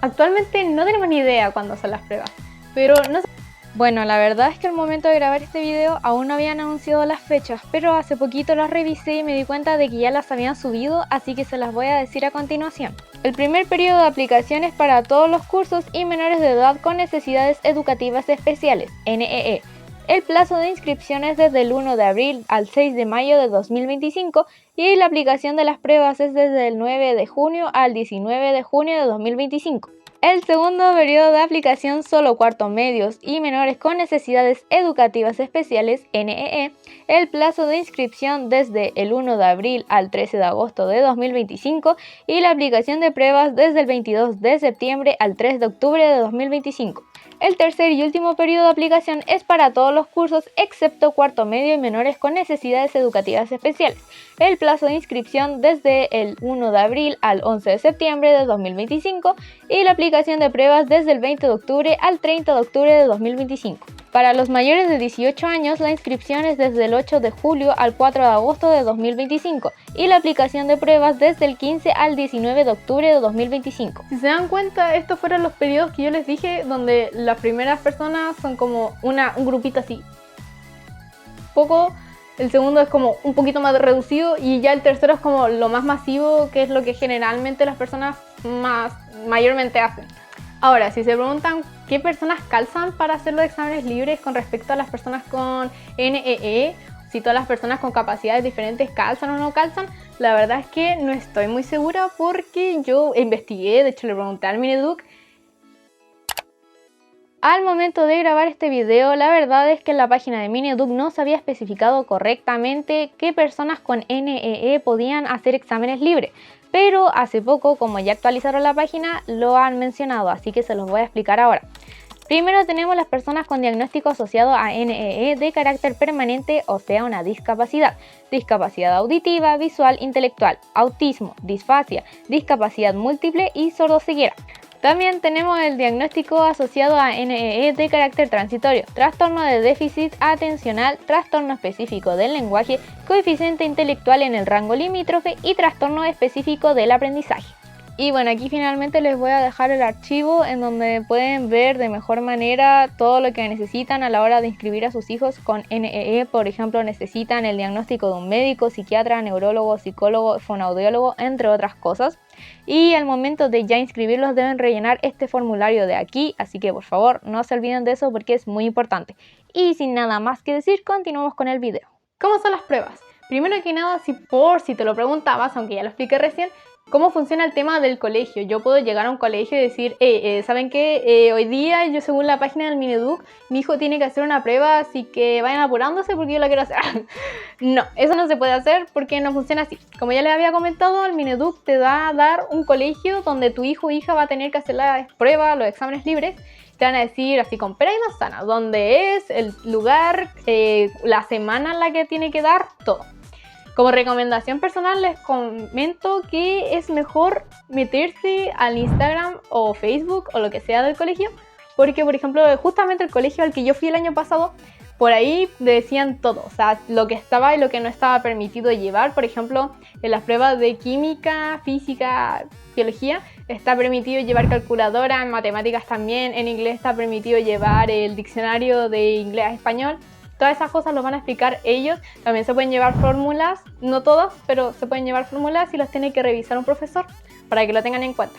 actualmente no tenemos ni idea cuándo son las pruebas, pero no sé. Bueno, la verdad es que al momento de grabar este video aún no habían anunciado las fechas, pero hace poquito las revisé y me di cuenta de que ya las habían subido, así que se las voy a decir a continuación. El primer periodo de aplicación es para todos los cursos y menores de edad con necesidades educativas especiales, NEE. El plazo de inscripción es desde el 1 de abril al 6 de mayo de 2025 y la aplicación de las pruebas es desde el 9 de junio al 19 de junio de 2025. El segundo periodo de aplicación solo cuartos medios y menores con necesidades educativas especiales, NEE, el plazo de inscripción desde el 1 de abril al 13 de agosto de 2025 y la aplicación de pruebas desde el 22 de septiembre al 3 de octubre de 2025. El tercer y último periodo de aplicación es para todos los cursos excepto cuarto medio y menores con necesidades educativas especiales. El plazo de inscripción desde el 1 de abril al 11 de septiembre de 2025 y la aplicación de pruebas desde el 20 de octubre al 30 de octubre de 2025. Para los mayores de 18 años, la inscripción es desde el 8 de julio al 4 de agosto de 2025 y la aplicación de pruebas desde el 15 al 19 de octubre de 2025. Si se dan cuenta, estos fueron los periodos que yo les dije, donde las primeras personas son como un grupito así, poco, el segundo es como un poquito más reducido y ya el tercero es como lo más masivo, que es lo que generalmente las personas mayormente hacen. Ahora, si se preguntan qué personas calzan para hacer los exámenes libres con respecto a las personas con NEE, si todas las personas con capacidades diferentes calzan o no calzan, la verdad es que no estoy muy segura porque yo investigué, de hecho le pregunté al Mineduc. Al momento de grabar este video, la verdad es que en la página de Mineduc no se había especificado correctamente qué personas con NEE podían hacer exámenes libres, pero hace poco, como ya actualizaron la página, lo han mencionado, así que se los voy a explicar ahora. Primero tenemos las personas con diagnóstico asociado a NEE de carácter permanente, o sea, una discapacidad auditiva, visual, intelectual, autismo, disfasia, discapacidad múltiple y sordoceguera. También tenemos el diagnóstico asociado a NEE de carácter transitorio, trastorno de déficit atencional, trastorno específico del lenguaje, coeficiente intelectual en el rango limítrofe y trastorno específico del aprendizaje. Y bueno, aquí finalmente les voy a dejar el archivo en donde pueden ver de mejor manera todo lo que necesitan a la hora de inscribir a sus hijos con NEE. Por ejemplo, necesitan el diagnóstico de un médico, psiquiatra, neurólogo, psicólogo, fonoaudiólogo, entre otras cosas. Y al momento de ya inscribirlos deben rellenar este formulario de aquí, así que por favor no se olviden de eso porque es muy importante. Y sin nada más que decir, continuamos con el video. ¿Cómo son las pruebas? Primero que nada, si te lo preguntabas, aunque ya lo expliqué recién, ¿cómo funciona el tema del colegio? Yo puedo llegar a un colegio y decir, ¿saben qué? Hoy día, yo según la página del Mineduc, mi hijo tiene que hacer una prueba, así que vayan apurándose porque yo la quiero hacer. No, eso no se puede hacer porque no funciona así. Como ya les había comentado, el Mineduc te va a dar un colegio donde tu hijo o hija va a tener que hacer la prueba, los exámenes libres. Te van a decir así con pera y manzana, dónde es, el lugar, la semana en la que tiene que dar, todo. Como recomendación personal les comento que es mejor meterse al Instagram o Facebook o lo que sea del colegio, porque por ejemplo justamente el colegio al que yo fui el año pasado, por ahí decían todo, o sea, lo que estaba y lo que no estaba permitido llevar. Por ejemplo, en las pruebas de química, física, biología, está permitido llevar calculadora, en matemáticas también, en inglés está permitido llevar el diccionario de inglés a español. Todas esas cosas los van a explicar ellos. También se pueden llevar fórmulas, no todas, pero se pueden llevar fórmulas y las tiene que revisar un profesor para que lo tengan en cuenta.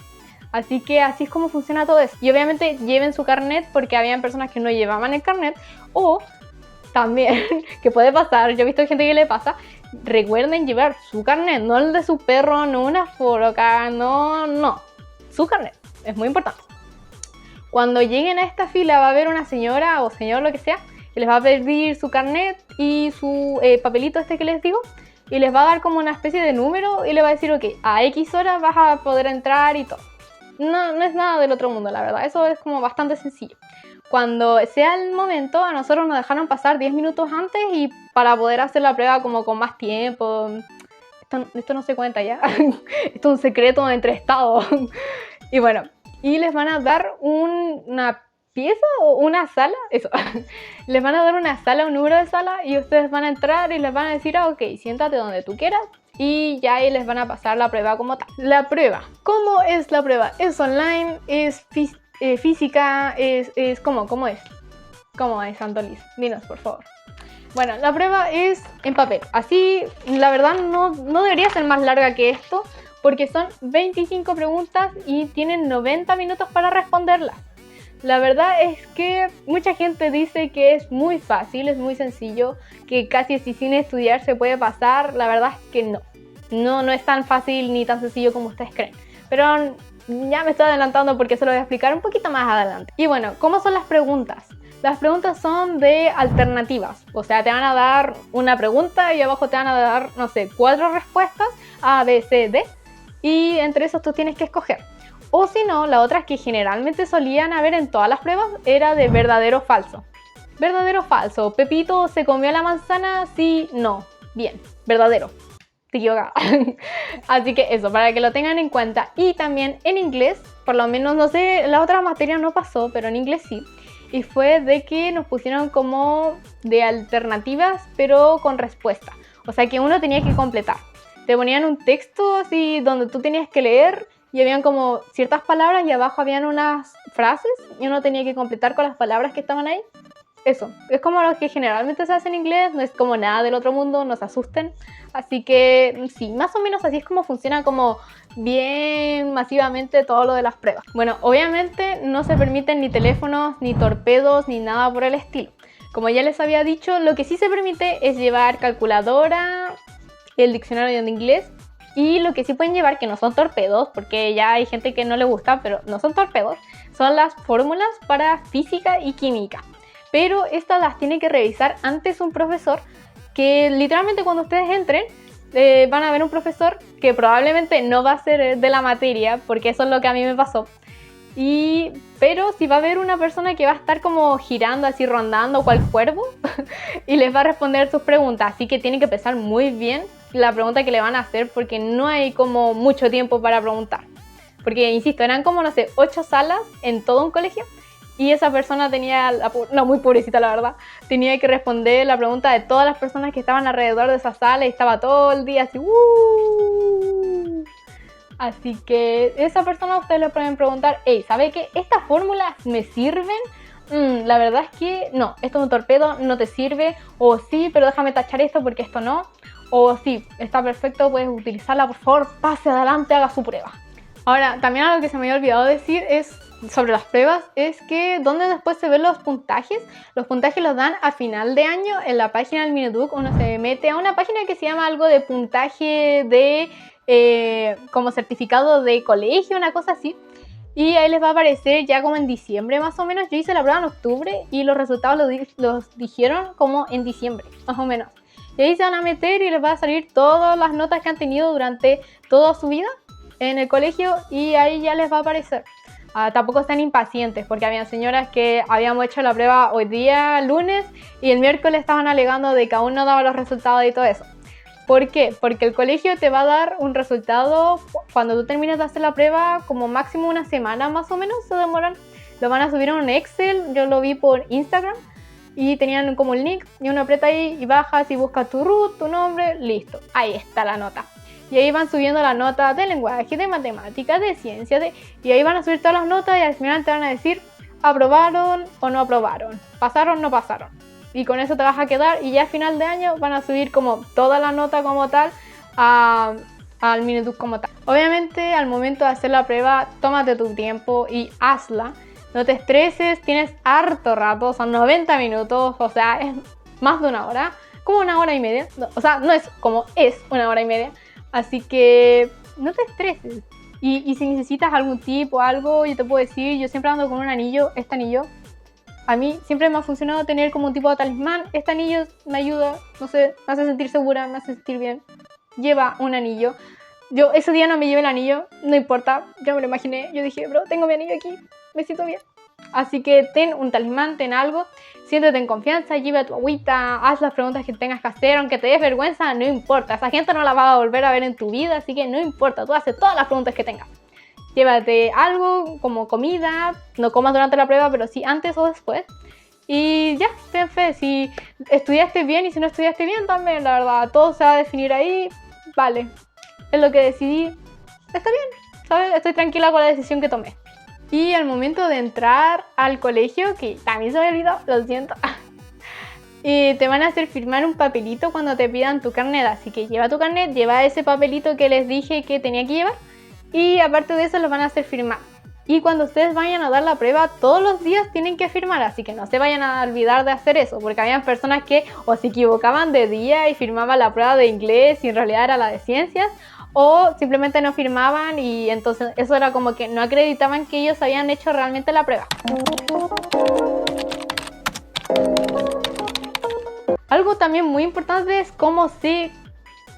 Así que así es como funciona todo eso. Y obviamente lleven su carnet porque habían personas que no llevaban el carnet. O también, que puede pasar, yo he visto gente que le pasa, recuerden llevar su carnet, no el de su perro, no una foca, no, su carnet, es muy importante. Cuando lleguen a esta fila va a haber una señora o señor, lo que sea, que les va a pedir su carnet y su papelito este que les digo, y les va a dar como una especie de número y le va a decir, ok, a X horas vas a poder entrar y todo. No es nada del otro mundo, la verdad, eso es como bastante sencillo. Cuando sea el momento, a nosotros nos dejaron pasar 10 minutos antes y para poder hacer la prueba como con más tiempo. Esto no se cuenta ya, esto es un secreto entre estados. Y bueno, y les van a dar una pieza o una sala, eso, les van a dar una sala, un número de sala y ustedes van a entrar y les van a decir, ok, siéntate donde tú quieras y ya ahí les van a pasar la prueba como tal. La prueba, ¿cómo es la prueba? ¿Es online? ¿Es física? ¿Cómo es? ¿Cómo es, Antolis? Dinos, por favor. Bueno, la prueba es en papel, así la verdad no debería ser más larga que esto porque son 25 preguntas y tienen 90 minutos para responderlas. La verdad es que mucha gente dice que es muy fácil, es muy sencillo, que casi así sin estudiar se puede pasar. La verdad es que no. No es tan fácil ni tan sencillo como ustedes creen. Pero ya me estoy adelantando porque se lo voy a explicar un poquito más adelante. Y bueno, ¿cómo son las preguntas? Las preguntas son de alternativas. O sea, te van a dar una pregunta y abajo te van a dar, no sé, 4 respuestas, A, B, C, D. Y entre esos tú tienes que escoger. O si no, la otra que generalmente solían haber en todas las pruebas era de verdadero o falso. Verdadero o falso. ¿Pepito se comió la manzana? Sí, no. Bien, verdadero. Te equivocaba. Así que eso, para que lo tengan en cuenta. Y también en inglés, por lo menos, no sé, la otra materia no pasó, pero en inglés sí. Y fue de que nos pusieron como de alternativas, pero con respuesta. O sea que uno tenía que completar. Te ponían un texto así donde tú tenías que leer y habían como ciertas palabras y abajo habían unas frases y uno tenía que completar con las palabras que estaban ahí. Eso, es como lo que generalmente se hace en inglés, no es como nada del otro mundo, no se asusten. Así que sí, más o menos así es como funciona como bien masivamente todo lo de las pruebas. Bueno, obviamente no se permiten ni teléfonos, ni torpedos, ni nada por el estilo. Como ya les había dicho, lo que sí se permite es llevar calculadora, el diccionario de inglés y lo que sí pueden llevar, que no son torpedos, porque ya hay gente que no le gusta, pero no son torpedos, son las fórmulas para física y química. Pero estas las tiene que revisar antes un profesor que literalmente cuando ustedes entren van a ver un profesor que probablemente no va a ser de la materia, porque eso es lo que a mí me pasó. Pero sí va a haber una persona que va a estar como girando así, rondando cual cuervo y les va a responder sus preguntas, así que tienen que pensar muy bien la pregunta que le van a hacer porque no hay como mucho tiempo para preguntar. Porque, insisto, eran como, no sé, 8 salas en todo un colegio y esa persona tenía, no, muy pobrecita la verdad, tenía que responder la pregunta de todas las personas que estaban alrededor de esa sala y estaba todo el día así. Así que esa persona ustedes le pueden preguntar, hey, ¿sabe qué? ¿Estas fórmulas me sirven? La verdad es que no, esto es un torpedo, no te sirve. O sí, pero déjame tachar esto porque esto no. O sí, está perfecto, puedes utilizarla, por favor, pase adelante, haga su prueba. Ahora, también algo que se me había olvidado decir es sobre las pruebas, es que donde después se ven los puntajes los dan a final de año en la página del Mineduc. Uno se mete a una página que se llama algo de puntaje de como certificado de colegio, una cosa así. Y ahí les va a aparecer ya como en diciembre más o menos. Yo hice la prueba en octubre y los resultados los dijeron como en diciembre, más o menos. Y ahí se van a meter y les va a salir todas las notas que han tenido durante toda su vida en el colegio y ahí ya les va a aparecer. Tampoco están impacientes porque habían señoras que habíamos hecho la prueba hoy día, lunes, y el miércoles estaban alegando de que aún no daban los resultados y todo eso. ¿Por qué? Porque el colegio te va a dar un resultado cuando tú termines de hacer la prueba, como máximo una semana más o menos se demoran. Lo van a subir a un Excel, yo lo vi por Instagram y tenían como el link y uno aprieta ahí y bajas y buscas tu root, tu nombre, listo, ahí está la nota. Y ahí van subiendo la nota de lenguaje, de matemáticas, de ciencias, y ahí van a subir todas las notas y al final te van a decir aprobaron o no aprobaron, pasaron o no pasaron. Y con eso te vas a quedar y ya a final de año van a subir como toda la nota como tal al Mineduc como tal. Obviamente al momento de hacer la prueba, tómate tu tiempo y hazla. No te estreses, tienes harto rato, son 90 minutos, o sea, es más de una hora, como una hora y media. No, o sea, no es como es una hora y media. Así que no te estreses. Y si necesitas algún tip o algo, yo te puedo decir, yo siempre ando con un anillo, este anillo. A mí siempre me ha funcionado tener como un tipo de talismán. Este anillo me ayuda, no sé, me hace sentir segura, me hace sentir bien. Lleva un anillo. Yo ese día no me llevé el anillo, no importa, yo me lo imaginé. Yo dije, bro, tengo mi anillo aquí, me siento bien. Así que ten un talismán, ten algo, siéntete en confianza, lleva tu agüita, haz las preguntas que tengas que hacer, aunque te des vergüenza, no importa. Esa gente no la va a volver a ver en tu vida, así que no importa, tú haces todas las preguntas que tengas. Llévate algo como comida, no comas durante la prueba, pero sí antes o después. Y ya, ten fe, si estudiaste bien y si no estudiaste bien también, la verdad, todo se va a definir ahí, vale. Es lo que decidí, está bien, ¿sabes? Estoy tranquila con la decisión que tomé. Y al momento de entrar al colegio, que también se me olvidó, lo siento, y te van a hacer firmar un papelito cuando te pidan tu carnet, así que lleva tu carnet, lleva ese papelito que les dije que tenía que llevar. Y aparte de eso los van a hacer firmar. Y cuando ustedes vayan a dar la prueba, todos los días tienen que firmar, así que no se vayan a olvidar de hacer eso, porque habían personas que o se equivocaban de día y firmaban la prueba de inglés y en realidad era la de ciencias, o simplemente no firmaban y entonces eso era como que no acreditaban que ellos habían hecho realmente la prueba. Algo también muy importante es cómo sé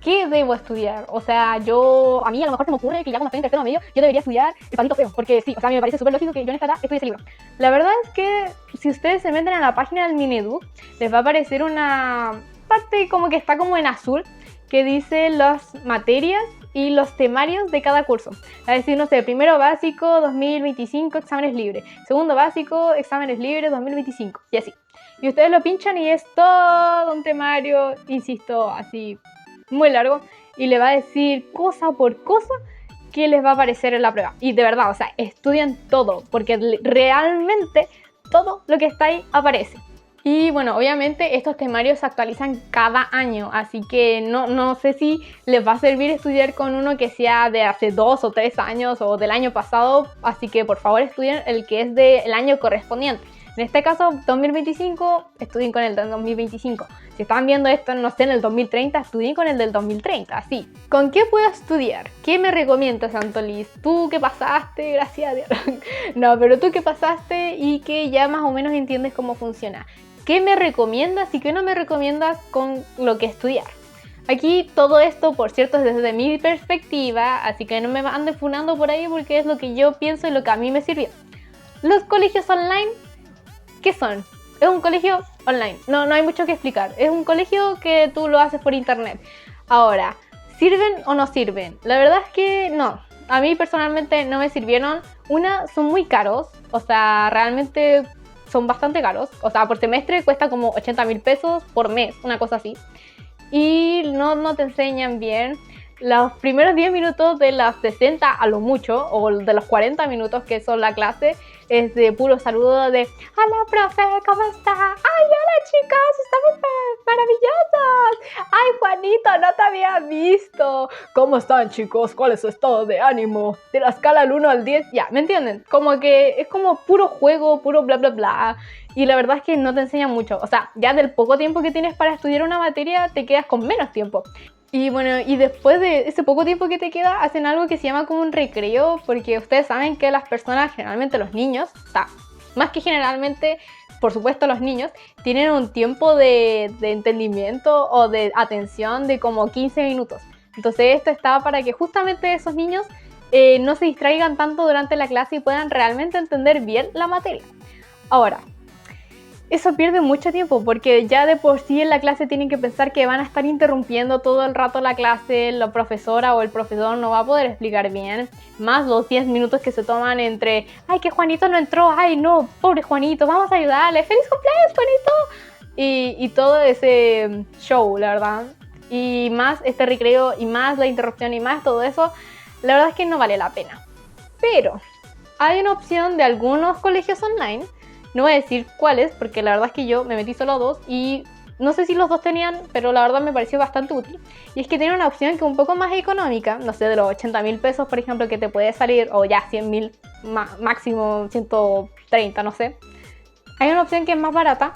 qué debo estudiar. O sea, a mí a lo mejor se me ocurre que ya cuando estoy en tercero medio yo debería estudiar el Patito Feo, porque sí, o sea, a mí me parece súper lógico que yo en esta edad estudie ese libro. La verdad es que si ustedes se meten a la página del Mineduc, les va a aparecer una parte como que está como en azul, que dice las materias y los temarios de cada curso. Es decir, no sé, primero básico 2025 exámenes libres, segundo básico exámenes libres 2025 y así. Y ustedes lo pinchan y es todo un temario, insisto, así muy largo, y le va a decir cosa por cosa que les va a aparecer en la prueba. Y de verdad, o sea, estudian todo, porque realmente todo lo que está ahí aparece. Y bueno, obviamente estos temarios se actualizan cada año, así que no sé si les va a servir estudiar con uno que sea de hace 2 o 3 años o del año pasado, así que por favor estudien el que es del año correspondiente. En este caso, 2025, estudien con el del 2025. Si están viendo esto, no sé, en el 2030, estudien con el del 2030, así. ¿Con qué puedo estudiar? ¿Qué me recomiendas, Antoliz? ¿Tú qué pasaste? Gracias a Dios. No, pero tú qué pasaste y que ya más o menos entiendes cómo funciona. ¿Qué me recomiendas y qué no me recomiendas con lo que estudiar? Aquí todo esto, por cierto, es desde mi perspectiva, así que no me anden funando por ahí porque es lo que yo pienso y lo que a mí me sirvió. Los colegios online, ¿qué son? Es un colegio online, no hay mucho que explicar. Es un colegio que tú lo haces por internet. Ahora, ¿sirven o no sirven? La verdad es que no. A mí personalmente no me sirvieron. Son muy caros, o sea, realmente son bastante caros. O sea, por semestre cuesta como 80.000 pesos por mes, una cosa así. Y no te enseñan bien. Los primeros 10 minutos de las 60 a lo mucho, o de los 40 minutos que son la clase, es de puro saludo de hola profe, ¿cómo está? Ay, hola chicas, estamos maravillosas. Ay Juanito, no te había visto. ¿Cómo están chicos? ¿Cuál es su estado de ánimo? De la escala del 1 al 10, ya, ¿me entienden? Como que es como puro juego, puro bla bla bla. Y la verdad es que no te enseñan mucho. O sea, ya del poco tiempo que tienes para estudiar una materia, te quedas con menos tiempo. Y bueno, y después de ese poco tiempo que te queda, hacen algo que se llama como un recreo, porque ustedes saben que las personas, generalmente los niños, o sea, más que generalmente, por supuesto los niños, tienen un tiempo de entendimiento o de atención de como 15 minutos. Entonces esto está para que justamente esos niños no se distraigan tanto durante la clase y puedan realmente entender bien la materia. Ahora, eso pierde mucho tiempo porque ya de por sí en la clase tienen que pensar que van a estar interrumpiendo todo el rato la clase, la profesora o el profesor no va a poder explicar bien, más los 10 minutos que se toman entre ay, que Juanito no entró, ay no, pobre Juanito, vamos a ayudarle, ¡feliz cumpleaños Juanito! Y todo ese show, la verdad, y más este recreo y más la interrupción y más todo eso, la verdad es que no vale la pena. Pero hay una opción de algunos colegios online. No voy a decir cuáles, porque la verdad es que yo me metí solo a 2 y no sé si los dos tenían, pero la verdad me pareció bastante útil. Y es que tiene una opción que es un poco más económica, no sé, de los 80.000 pesos, por ejemplo, que te puede salir, o ya 100.000, máximo 130, no sé. Hay una opción que es más barata,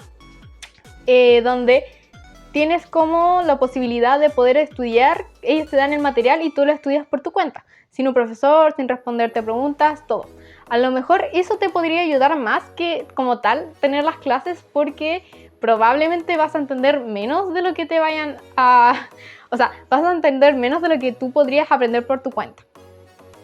donde tienes como la posibilidad de poder estudiar, ellos te dan el material y tú lo estudias por tu cuenta, sin un profesor, sin responderte preguntas, todo. A lo mejor eso te podría ayudar más que como tal tener las clases porque probablemente vas a entender menos de lo que te vayan a... O sea, vas a entender menos de lo que tú podrías aprender por tu cuenta.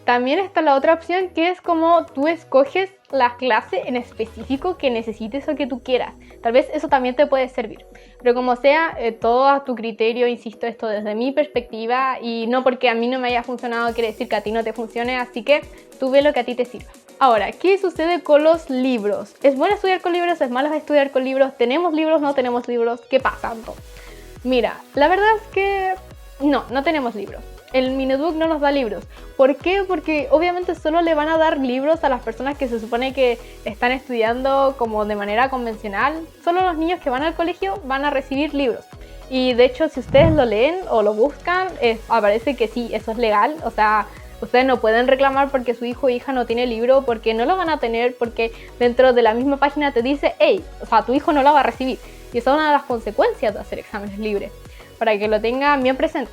También está la otra opción que es como tú escoges la clase en específico que necesites o que tú quieras. Tal vez eso también te puede servir. Pero como sea, todo a tu criterio, insisto, esto desde mi perspectiva y no porque a mí no me haya funcionado quiere decir que a ti no te funcione, así que tú ve lo que a ti te sirva. Ahora, ¿qué sucede con los libros? ¿Es bueno estudiar con libros? ¿Es malo estudiar con libros? ¿Tenemos libros? ¿No tenemos libros? ¿Qué pasa? Mira, la verdad es que no tenemos libros. El Mineduc no nos da libros. ¿Por qué? Porque obviamente solo le van a dar libros a las personas que se supone que están estudiando como de manera convencional. Solo los niños que van al colegio van a recibir libros. Y de hecho, si ustedes lo leen o lo buscan, aparece que sí, eso es legal. O sea, Ustedes no pueden reclamar porque su hijo o hija no tiene libro, porque no lo van a tener, porque dentro de la misma página te dice, hey, o sea, tu hijo no lo va a recibir. Y esa es una de las consecuencias de hacer exámenes libres, para que lo tengan bien presente.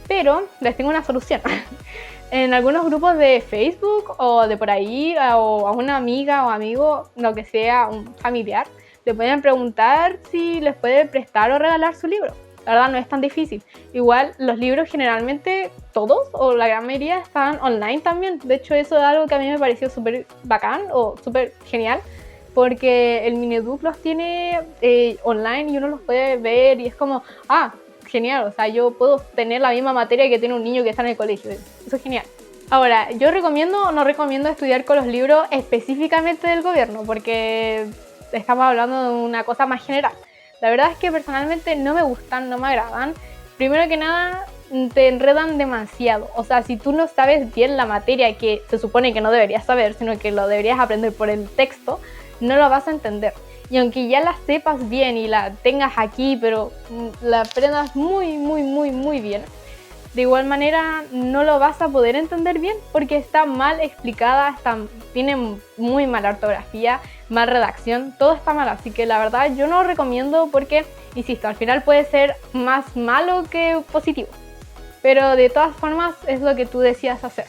Pero les tengo una solución. En algunos grupos de Facebook o de por ahí, o a una amiga o amigo, lo que sea, un familiar, le pueden preguntar si les puede prestar o regalar su libro. La verdad no es tan difícil. Igual los libros generalmente todos o la gran mayoría están online también. De hecho eso es algo que a mí me pareció súper bacán o súper genial, porque el Mineduc los tiene online y uno los puede ver y es como, genial, o sea, yo puedo tener la misma materia que tiene un niño que está en el colegio. Eso es genial. Ahora, yo recomiendo o no recomiendo estudiar con los libros específicamente del gobierno, porque estamos hablando de una cosa más general. La verdad es que personalmente no me gustan, no me agradan. Primero que nada, te enredan demasiado. O sea, si tú no sabes bien la materia que se supone que no deberías saber, sino que lo deberías aprender por el texto, no lo vas a entender. Y aunque ya la sepas bien y la tengas aquí, pero la aprendas muy bien, de igual manera no lo vas a poder entender bien porque está mal explicada, tiene muy mala ortografía, mal redacción, todo está mal. Así que la verdad yo no lo recomiendo porque, insisto, al final puede ser más malo que positivo. Pero de todas formas es lo que tú decidas hacer.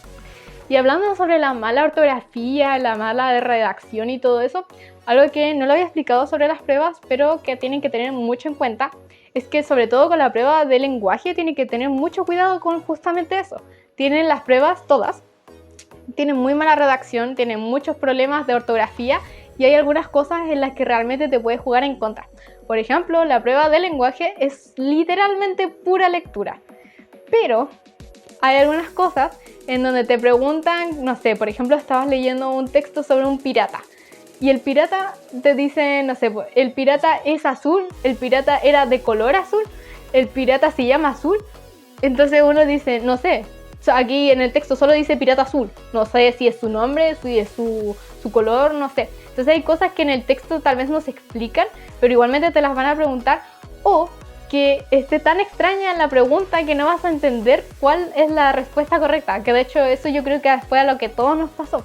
Y hablando sobre la mala ortografía, la mala redacción y todo eso, algo que no lo había explicado sobre las pruebas, pero que tienen que tener mucho en cuenta, es que sobre todo con la prueba de lenguaje tienen que tener mucho cuidado con justamente eso. Tienen las pruebas todas, tienen muy mala redacción, tienen muchos problemas de ortografía y hay algunas cosas en las que realmente te puedes jugar en contra. Por ejemplo, la prueba de lenguaje es literalmente pura lectura, pero hay algunas cosas en donde te preguntan, no sé, por ejemplo, estabas leyendo un texto sobre un pirata y el pirata te dice, no sé, el pirata es azul, el pirata era de color azul, el pirata se llama azul. Entonces uno dice, no sé, aquí en el texto solo dice pirata azul, no sé si es su nombre, si es su color, no sé. Entonces hay cosas que en el texto tal vez no se explican, pero igualmente te las van a preguntar, o que esté tan extraña la pregunta que no vas a entender cuál es la respuesta correcta, que de hecho eso yo creo que fue a lo que todos nos pasó.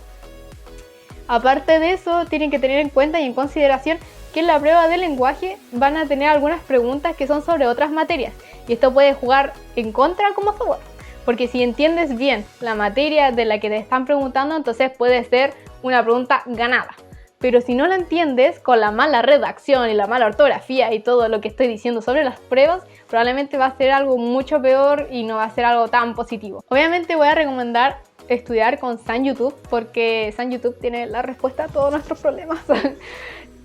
Aparte de eso, tienen que tener en cuenta y en consideración que en la prueba de lenguaje van a tener algunas preguntas que son sobre otras materias, y esto puede jugar en contra como a favor, porque si entiendes bien la materia de la que te están preguntando, entonces puede ser una pregunta ganada. Pero si no lo entiendes, con la mala redacción y la mala ortografía y todo lo que estoy diciendo sobre las pruebas, probablemente va a ser algo mucho peor y no va a ser algo tan positivo. Obviamente voy a recomendar estudiar con San YouTube, porque San YouTube tiene la respuesta a todos nuestros problemas.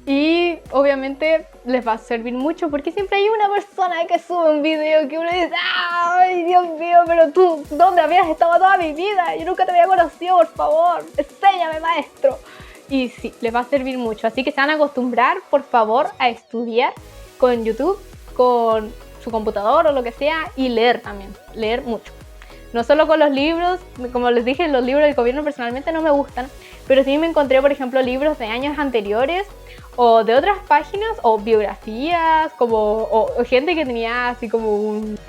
Y obviamente les va a servir mucho porque siempre hay una persona que sube un video que uno dice, ¡ay, Dios mío! Pero tú, ¿dónde habías estado toda mi vida? Yo nunca te había conocido, por favor, enséñame, maestro. Y sí, les va a servir mucho, así que se van a acostumbrar, por favor, a estudiar con YouTube, con su computador o lo que sea, y leer también, leer mucho. No solo con los libros, como les dije, los libros del gobierno personalmente no me gustan, pero sí me encontré, por ejemplo, libros de años anteriores o de otras páginas o biografías, o gente que tenía así como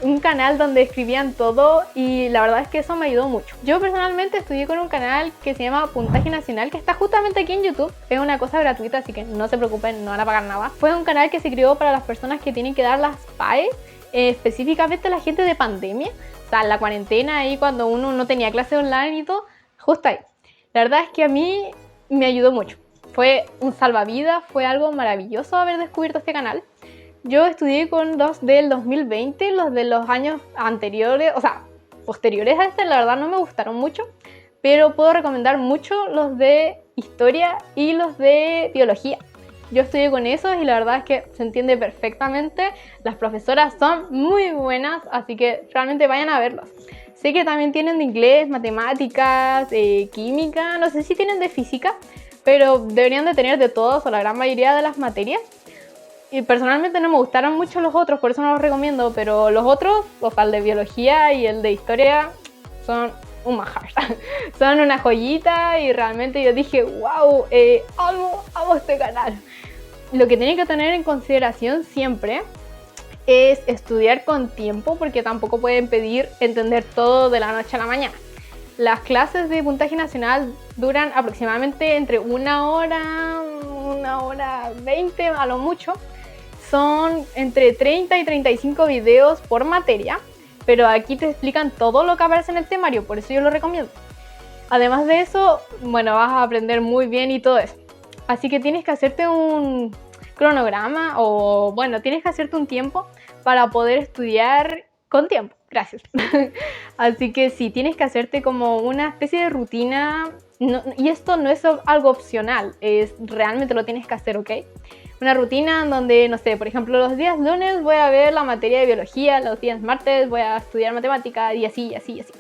un canal donde escribían todo, y la verdad es que eso me ayudó mucho. Yo personalmente estudié con un canal que se llama Puntaje Nacional, que está justamente aquí en YouTube. Es una cosa gratuita, así que no se preocupen, no van a pagar nada. Fue un canal que se creó para las personas que tienen que dar las PAE, específicamente la gente de pandemia, o sea, la cuarentena ahí cuando uno no tenía clase online y todo, justo ahí. La verdad es que a mí me ayudó mucho. Fue un salvavidas, fue algo maravilloso haber descubierto este canal. Yo estudié con los del 2020, los de los años anteriores, o sea, posteriores a este, la verdad no me gustaron mucho, pero puedo recomendar mucho los de historia y los de biología. Yo estudié con esos y la verdad es que se entiende perfectamente. Las profesoras son muy buenas, así que realmente vayan a verlos. Sé que también tienen de inglés, matemáticas, química, no sé si tienen de física, pero deberían de tener de todos o la gran mayoría de las materias. Y personalmente no me gustaron mucho los otros, por eso no los recomiendo, pero los otros, o sea, el de biología y el de historia, son un manjar. Son una joyita y realmente yo dije, wow, amo este canal. Lo que tienen que tener en consideración siempre es estudiar con tiempo, porque tampoco pueden pedir entender todo de la noche a la mañana. Las clases de puntaje nacional duran aproximadamente entre 1 hora 20 a lo mucho. Son entre 30 y 35 videos por materia, pero aquí te explican todo lo que aparece en el temario, por eso yo lo recomiendo. Además de eso, bueno, vas a aprender muy bien y todo eso. Así que tienes que hacerte un cronograma o, bueno, tienes que hacerte un tiempo para poder estudiar con tiempo. Gracias. Así que sí, tienes que hacerte como una especie de rutina. Y esto no es algo opcional, realmente lo tienes que hacer, ¿ok? Una rutina donde, no sé, por ejemplo, los días lunes voy a ver la materia de biología, los días martes voy a estudiar matemática y así, y así, y así.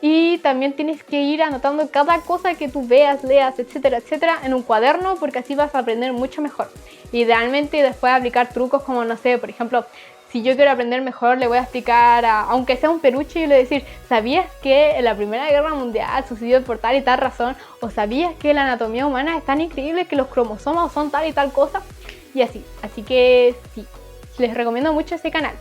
Y también tienes que ir anotando cada cosa que tú veas, leas, etcétera, etcétera, en un cuaderno, porque así vas a aprender mucho mejor. Idealmente después aplicar trucos como, no sé, por ejemplo, si yo quiero aprender mejor, le voy a explicar, aunque sea un peluche, y le voy a decir, ¿sabías que en la Primera Guerra Mundial sucedió por tal y tal razón? ¿O sabías que la anatomía humana es tan increíble que los cromosomas son tal y tal cosa? Y así. Así que sí, les recomiendo mucho ese canal.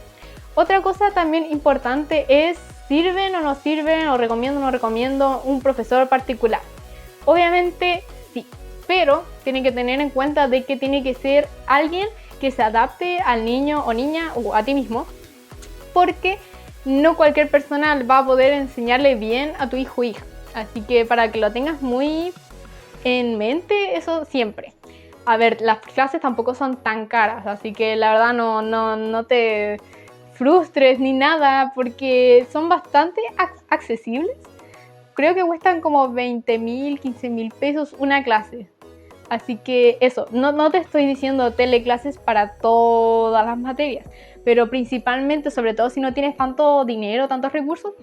Otra cosa también importante es, ¿sirven o no sirven? ¿O recomiendo o no recomiendo un profesor particular? Obviamente sí, pero tienen que tener en cuenta de que tiene que ser alguien que se adapte al niño o niña o a ti mismo, porque no cualquier persona va a poder enseñarle bien a tu hijo o hija. Así que para que lo tengas muy en mente, eso siempre. A ver, las clases tampoco son tan caras, así que la verdad no te frustres ni nada, porque son bastante accesibles. Creo que cuestan como 20.000, 15.000 pesos una clase. Así que eso, no te estoy diciendo teleclases para todas las materias, pero principalmente, sobre todo si no tienes tanto dinero, tantos recursos,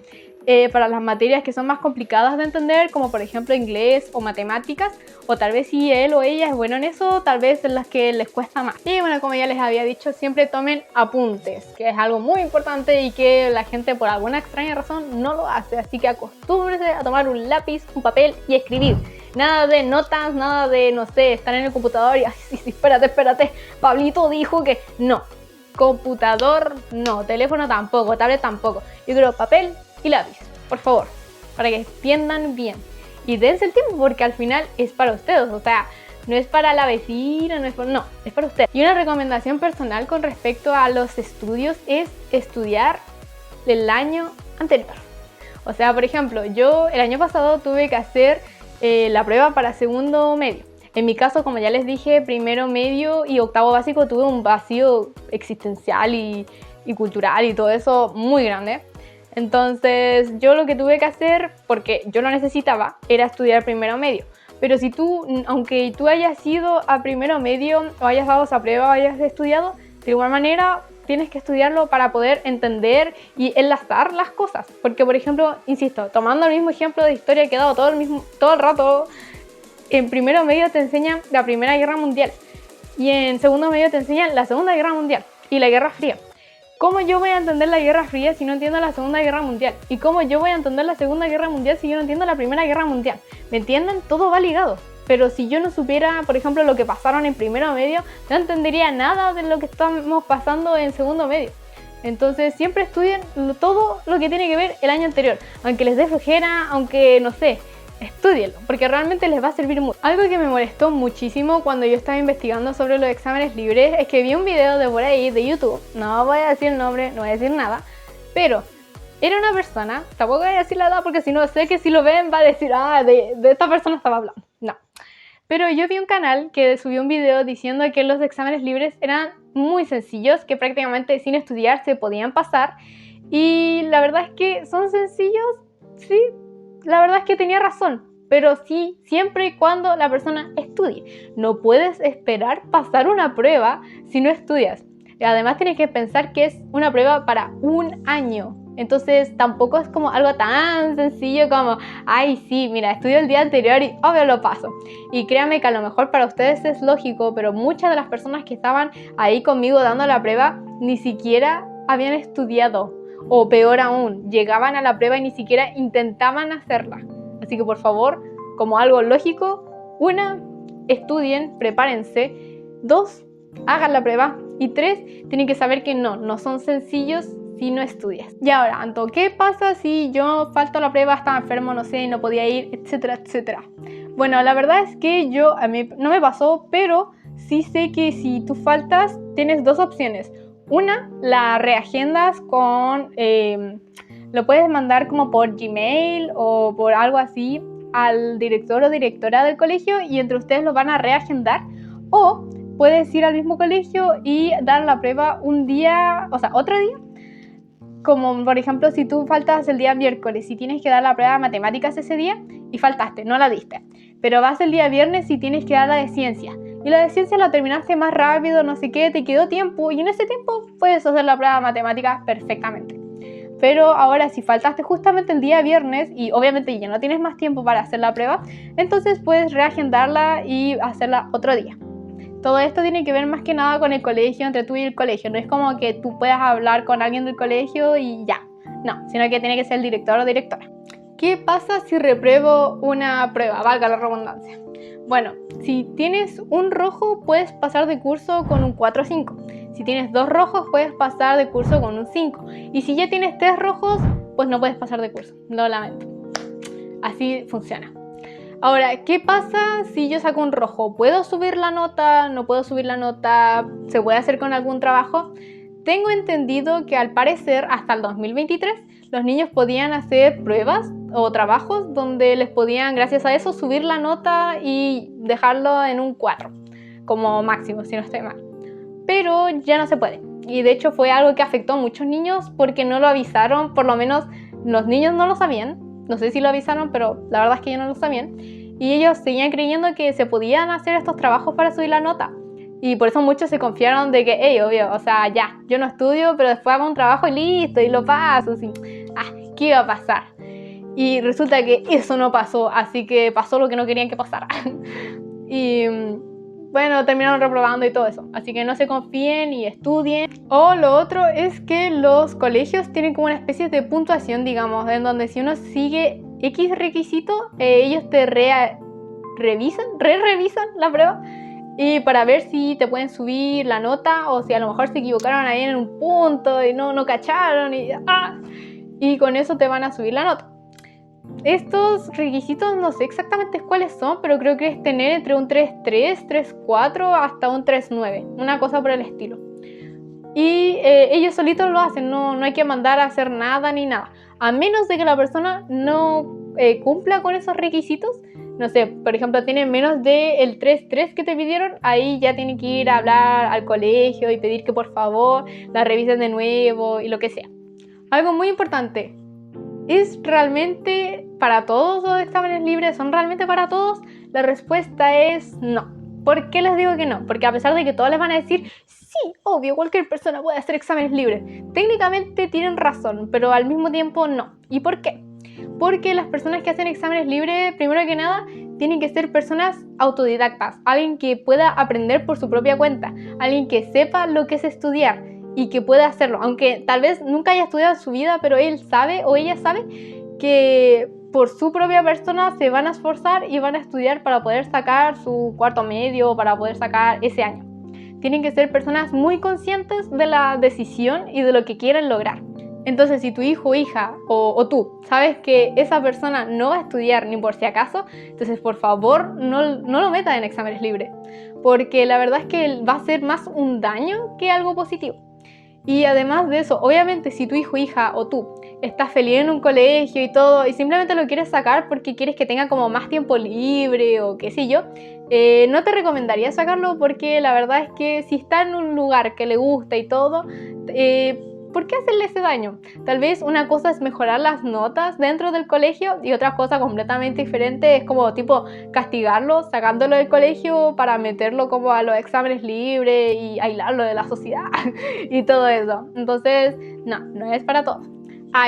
para las materias que son más complicadas de entender, como por ejemplo inglés o matemáticas, o tal vez si él o ella es bueno en eso, tal vez en las que les cuesta más. Y bueno, como ya les había dicho, siempre tomen apuntes, que es algo muy importante y que la gente por alguna extraña razón no lo hace, así que acostúmbrense a tomar un lápiz, un papel y escribir. Nada de notas, nada de, no sé, estar en el computador y así, sí, espérate, Pablito dijo que no. Computador no, teléfono tampoco, tablet tampoco. Yo quiero papel y lápiz, por favor, para que entiendan bien. Y dense el tiempo porque al final es para ustedes, o sea, no es para la vecina, es para ustedes. Y una recomendación personal con respecto a los estudios es estudiar el año anterior. O sea, por ejemplo, yo el año pasado tuve que hacer la prueba para segundo medio. En mi caso, como ya les dije, primero medio y octavo básico tuve un vacío existencial y cultural y todo eso muy grande. Entonces yo lo que tuve que hacer, porque yo lo necesitaba, era estudiar primero medio. Pero si tú, aunque tú hayas ido a primero medio o hayas dado esa prueba o hayas estudiado, de igual manera tienes que estudiarlo para poder entender y enlazar las cosas. Porque, por ejemplo, insisto, tomando el mismo ejemplo de historia que he dado todo el rato, en primero medio te enseñan la Primera Guerra Mundial y en segundo medio te enseñan la Segunda Guerra Mundial y la Guerra Fría. ¿Cómo yo voy a entender la Guerra Fría si no entiendo la Segunda Guerra Mundial? ¿Y cómo yo voy a entender la Segunda Guerra Mundial si yo no entiendo la Primera Guerra Mundial? ¿Me entienden? Todo va ligado. Pero si yo no supiera, por ejemplo, lo que pasaron en primero medio, no entendería nada de lo que estamos pasando en segundo medio. Entonces siempre estudien todo lo que tiene que ver el año anterior. Aunque les dé flojera, aunque no sé, estúdienlo, porque realmente les va a servir mucho. Algo que me molestó muchísimo cuando yo estaba investigando sobre los exámenes libres es que vi un video de por ahí, de YouTube, no voy a decir el nombre, no voy a decir nada, pero era una persona, tampoco voy a decir la edad porque si no sé que si lo ven va a decir, de esta persona estaba hablando. No. Pero yo vi un canal que subió un video diciendo que los exámenes libres eran muy sencillos, que prácticamente sin estudiar se podían pasar. Y la verdad es que son sencillos, sí, la verdad es que tenía razón. Pero sí, siempre y cuando la persona estudie. No puedes esperar pasar una prueba si no estudias. Además tienes que pensar que es una prueba para un año. Entonces tampoco es como algo tan sencillo como, ay sí, mira, estudio el día anterior y obvio lo paso. Y créanme que a lo mejor para ustedes es lógico, pero muchas de las personas que estaban ahí conmigo dando la prueba ni siquiera habían estudiado. O peor aún, llegaban a la prueba y ni siquiera intentaban hacerla. Así que por favor, como algo lógico, 1, estudien, prepárense. 2, hagan la prueba. Y 3, tienen que saber que no son sencillos si no estudias. Y ahora, Anto, ¿qué pasa si yo falto a la prueba, estaba enfermo, no sé, no podía ir, etcétera, etcétera? Bueno, la verdad es que a mí no me pasó, pero sí sé que si tú faltas, tienes dos opciones. Una, la reagendas lo puedes mandar como por Gmail o por algo así al director o directora del colegio y entre ustedes lo van a reagendar. O puedes ir al mismo colegio y dar la prueba un día, o sea, otro día. Como por ejemplo, si tú faltas el día miércoles y tienes que dar la prueba de matemáticas ese día y faltaste, no la diste. Pero vas el día viernes y tienes que dar la de ciencia. Y la de ciencia la terminaste más rápido, no sé qué, te quedó tiempo. Y en ese tiempo puedes hacer la prueba de matemáticas perfectamente. Pero ahora si faltaste justamente el día viernes y obviamente ya no tienes más tiempo para hacer la prueba, entonces puedes reagendarla y hacerla otro día. Todo esto tiene que ver más que nada con el colegio, entre tú y el colegio. No es como que tú puedas hablar con alguien del colegio y ya. No, sino que tiene que ser el director o directora. ¿Qué pasa si repruebo una prueba? Valga la redundancia. Bueno, si tienes un rojo, puedes pasar de curso con un 4 o 5. Si tienes 2 rojos, puedes pasar de curso con un 5. Y si ya tienes 3 rojos, pues no puedes pasar de curso. Lo lamento. Así funciona. Ahora, ¿qué pasa si yo saco un rojo? ¿Puedo subir la nota? ¿No puedo subir la nota? ¿Se puede hacer con algún trabajo? Tengo entendido que al parecer hasta el 2023 los niños podían hacer pruebas o trabajos donde les podían, gracias a eso, subir la nota y dejarlo en un 4 como máximo, si no estoy mal. Pero ya no se puede. Y de hecho fue algo que afectó a muchos niños porque no lo avisaron, por lo menos los niños no lo sabían. No sé si lo avisaron, pero la verdad es que ellos no lo sabían. Y ellos seguían creyendo que se podían hacer estos trabajos para subir la nota. Y por eso muchos se confiaron de que, hey, obvio, o sea, ya, yo no estudio, pero después hago un trabajo y listo, y lo paso. Así. ¿Qué iba a pasar? Y resulta que eso no pasó, así que pasó lo que no querían que pasara. Y bueno, terminaron reprobando y todo eso. Así que no se confíen y estudien. O lo otro es que los colegios tienen como una especie de puntuación, digamos, en donde si uno sigue X requisito, ellos te revisan la prueba y para ver si te pueden subir la nota o si a lo mejor se equivocaron ahí en un punto y no cacharon y con eso te van a subir la nota. Estos requisitos no sé exactamente cuáles son, pero creo que es tener entre un 3.3, 3.4 hasta un 3.9, una cosa por el estilo. Y ellos solitos lo hacen, no hay que mandar a hacer nada ni nada, a menos de que la persona no cumpla con esos requisitos. No sé, por ejemplo, tiene menos del 3.3 que te pidieron, ahí ya tienen que ir a hablar al colegio y pedir que por favor la revisen de nuevo y lo que sea. Algo muy importante, ¿es realmente para todos los exámenes libres? ¿Son realmente para todos? La respuesta es no. ¿Por qué les digo que no? Porque a pesar de que todos les van a decir, sí, obvio, cualquier persona puede hacer exámenes libres, técnicamente tienen razón, pero al mismo tiempo no. ¿Y por qué? Porque las personas que hacen exámenes libres, primero que nada, tienen que ser personas autodidactas, alguien que pueda aprender por su propia cuenta, alguien que sepa lo que es estudiar y que pueda hacerlo, aunque tal vez nunca haya estudiado en su vida, pero él sabe o ella sabe que por su propia persona se van a esforzar y van a estudiar para poder sacar su cuarto medio, para poder sacar ese año. Tienen que ser personas muy conscientes de la decisión y de lo que quieren lograr. Entonces, si tu hijo o hija o tú sabes que esa persona no va a estudiar ni por si acaso, entonces por favor no lo metas en exámenes libres, porque la verdad es que va a ser más un daño que algo positivo. Y además de eso, obviamente si tu hijo, hija o tú estás feliz en un colegio y todo y simplemente lo quieres sacar porque quieres que tenga como más tiempo libre o qué sé yo, no te recomendaría sacarlo porque la verdad es que si está en un lugar que le gusta y todo, ¿por qué hacerle ese daño? Tal vez una cosa es mejorar las notas dentro del colegio y otra cosa completamente diferente es como tipo castigarlo, sacándolo del colegio para meterlo como a los exámenes libres y aislarlo de la sociedad y todo eso. Entonces, no es para todos.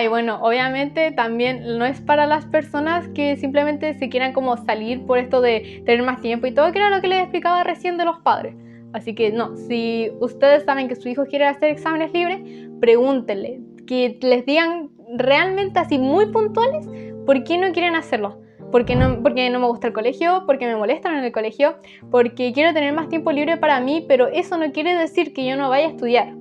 Y bueno, obviamente también no es para las personas que simplemente se quieran como salir por esto de tener más tiempo y todo, que era lo que les explicaba recién de los padres. Así que no, si ustedes saben que su hijo quiere hacer exámenes libres, pregúntenle, que les digan realmente así muy puntuales por qué no quieren hacerlo. Porque no me gusta el colegio, porque me molestan en el colegio, porque quiero tener más tiempo libre para mí, pero eso no quiere decir que yo no vaya a estudiar.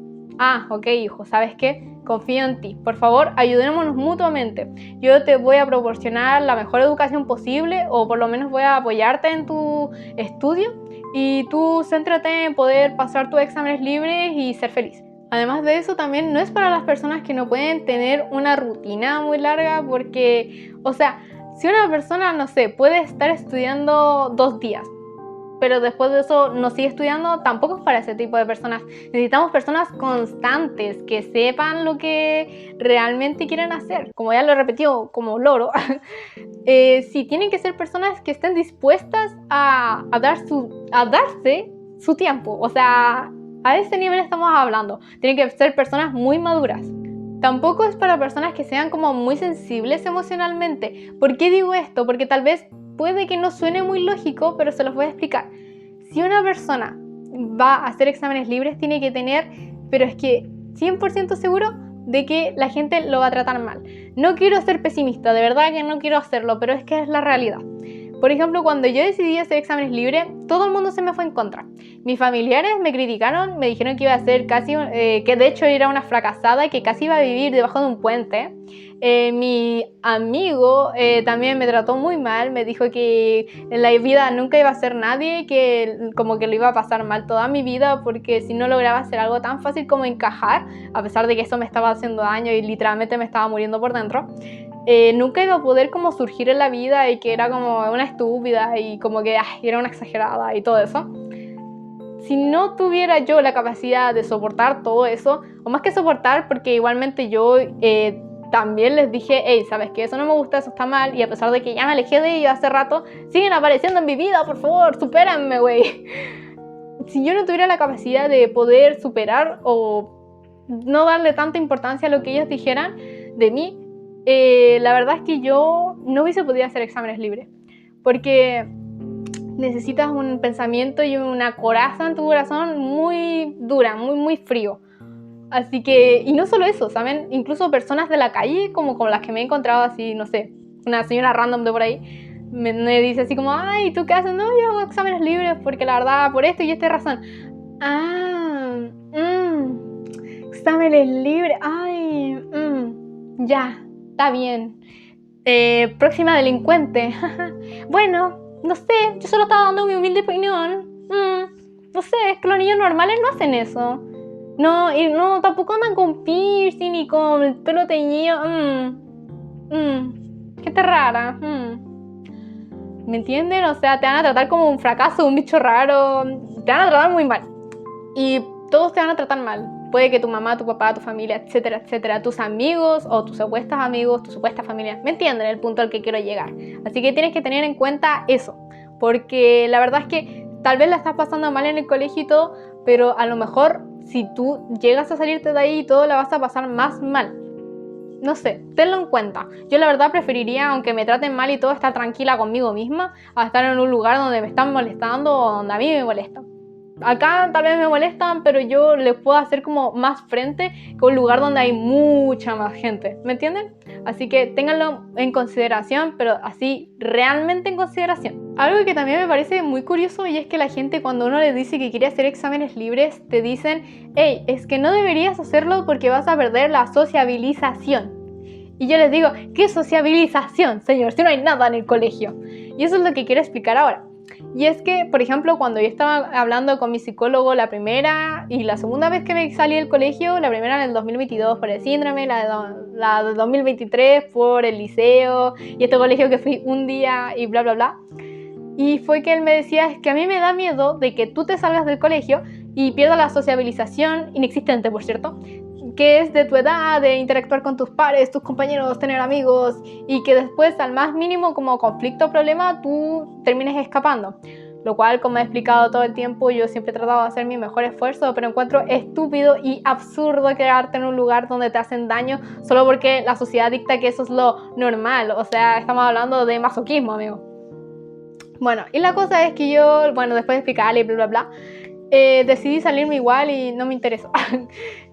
Ok, hijo, ¿sabes qué? confío en ti. Por favor, ayudémonos mutuamente. Yo te voy a proporcionar la mejor educación posible, o por lo menos voy a apoyarte en tu estudio, y tú céntrate en poder pasar tus exámenes libres y ser feliz. Además de eso, también no es para las personas que no pueden tener una rutina muy larga, porque, o sea, si una persona, no sé, puede estar estudiando 2 días, pero después de eso no sigue estudiando, tampoco es para ese tipo de personas. Necesitamos personas constantes, que sepan lo que realmente quieren hacer. Como ya lo he repetido como loro, sí, tienen que ser personas que estén dispuestas a darse su tiempo. O sea, a ese nivel estamos hablando. Tienen que ser personas muy maduras. Tampoco es para personas que sean como muy sensibles emocionalmente. ¿Por qué digo esto? Porque tal vez puede que no suene muy lógico, pero se los voy a explicar. Si una persona va a hacer exámenes libres, tiene que tener, pero es que 100% seguro de que la gente lo va a tratar mal. No quiero ser pesimista, de verdad que no quiero hacerlo, pero es que es la realidad. Por ejemplo, cuando yo decidí hacer exámenes libres, todo el mundo se me fue en contra. Mis familiares me criticaron, me dijeron que iba a ser casi, que de hecho era una fracasada y que casi iba a vivir debajo de un puente. Mi amigo también me trató muy mal, me dijo que en la vida nunca iba a ser nadie, que como que lo iba a pasar mal toda mi vida, porque si no lograba hacer algo tan fácil como encajar, a pesar de que eso me estaba haciendo daño y literalmente me estaba muriendo por dentro, nunca iba a poder como surgir en la vida, y que era como una estúpida y como que era una exagerada y todo eso. Si no tuviera yo la capacidad de soportar todo eso, o más que soportar, porque igualmente yo también les dije, hey, ¿sabes qué? Eso no me gusta, eso está mal, y a pesar de que ya me alejé de ellos hace rato, siguen apareciendo en mi vida, por favor, supérenme, güey. Si yo no tuviera la capacidad de poder superar o no darle tanta importancia a lo que ellos dijeran de mí, la verdad es que yo no hubiese podido hacer exámenes libres, porque necesitas un pensamiento y una coraza en tu corazón muy dura, muy, muy frío. Así que, y no solo eso, ¿saben? Incluso personas de la calle, como con las que me he encontrado así, no sé, una señora random de por ahí, me dice así como, ay, ¿tú qué haces? No, yo hago exámenes libres porque la verdad, por esto y esta razón. Ah, exámenes libres, ay, ya, está bien. Próxima delincuente. Bueno, no sé, yo solo estaba dando mi humilde opinión. No sé, es que los niños normales no hacen eso. No, y no, tampoco andan con piercing ni con el pelo teñido. Gente rara. ¿Me entienden? O sea, te van a tratar como un fracaso, un bicho raro. Te van a tratar muy mal. Y todos te van a tratar mal. Puede que tu mamá, tu papá, tu familia, etcétera, etcétera, tus amigos o tus supuestos amigos, tu supuesta familia. ¿Me entienden el punto al que quiero llegar? Así que tienes que tener en cuenta eso. Porque la verdad es que tal vez la estás pasando mal en el colegio y todo, pero a lo mejor si tú llegas a salirte de ahí y todo, la vas a pasar más mal. No sé, tenlo en cuenta. Yo la verdad preferiría, aunque me traten mal y todo, estar tranquila conmigo misma, a estar en un lugar donde me están molestando o donde a mí me molestan. Acá tal vez me molestan, pero yo les puedo hacer como más frente que un lugar donde hay mucha más gente, ¿me entienden? Así que ténganlo en consideración, pero así realmente en consideración. Algo que también me parece muy curioso, y es que la gente, cuando uno les dice que quiere hacer exámenes libres, te dicen, hey, es que no deberías hacerlo porque vas a perder la sociabilización. Y yo les digo, ¿qué sociabilización, señor? Si no hay nada en el colegio. Y eso es lo que quiero explicar ahora. Y es que, por ejemplo, cuando yo estaba hablando con mi psicólogo la primera y la segunda vez que me salí del colegio, la primera en el 2022 por el síndrome, la de 2023 por el liceo y este colegio que fui un día y bla, bla, bla. Y fue que él me decía, es que a mí me da miedo de que tú te salgas del colegio y pierdas la sociabilización, inexistente por cierto, que es de tu edad, de interactuar con tus pares, tus compañeros, tener amigos, y que después al más mínimo como conflicto o problema tú termines escapando. Lo cual, como he explicado todo el tiempo, yo siempre he tratado de hacer mi mejor esfuerzo, pero encuentro estúpido y absurdo quedarte en un lugar donde te hacen daño solo porque la sociedad dicta que eso es lo normal. O sea, estamos hablando de masoquismo, amigo. Bueno, y la cosa es que yo, bueno, después de explicarle y bla, bla, bla, decidí salirme igual y no me interesó.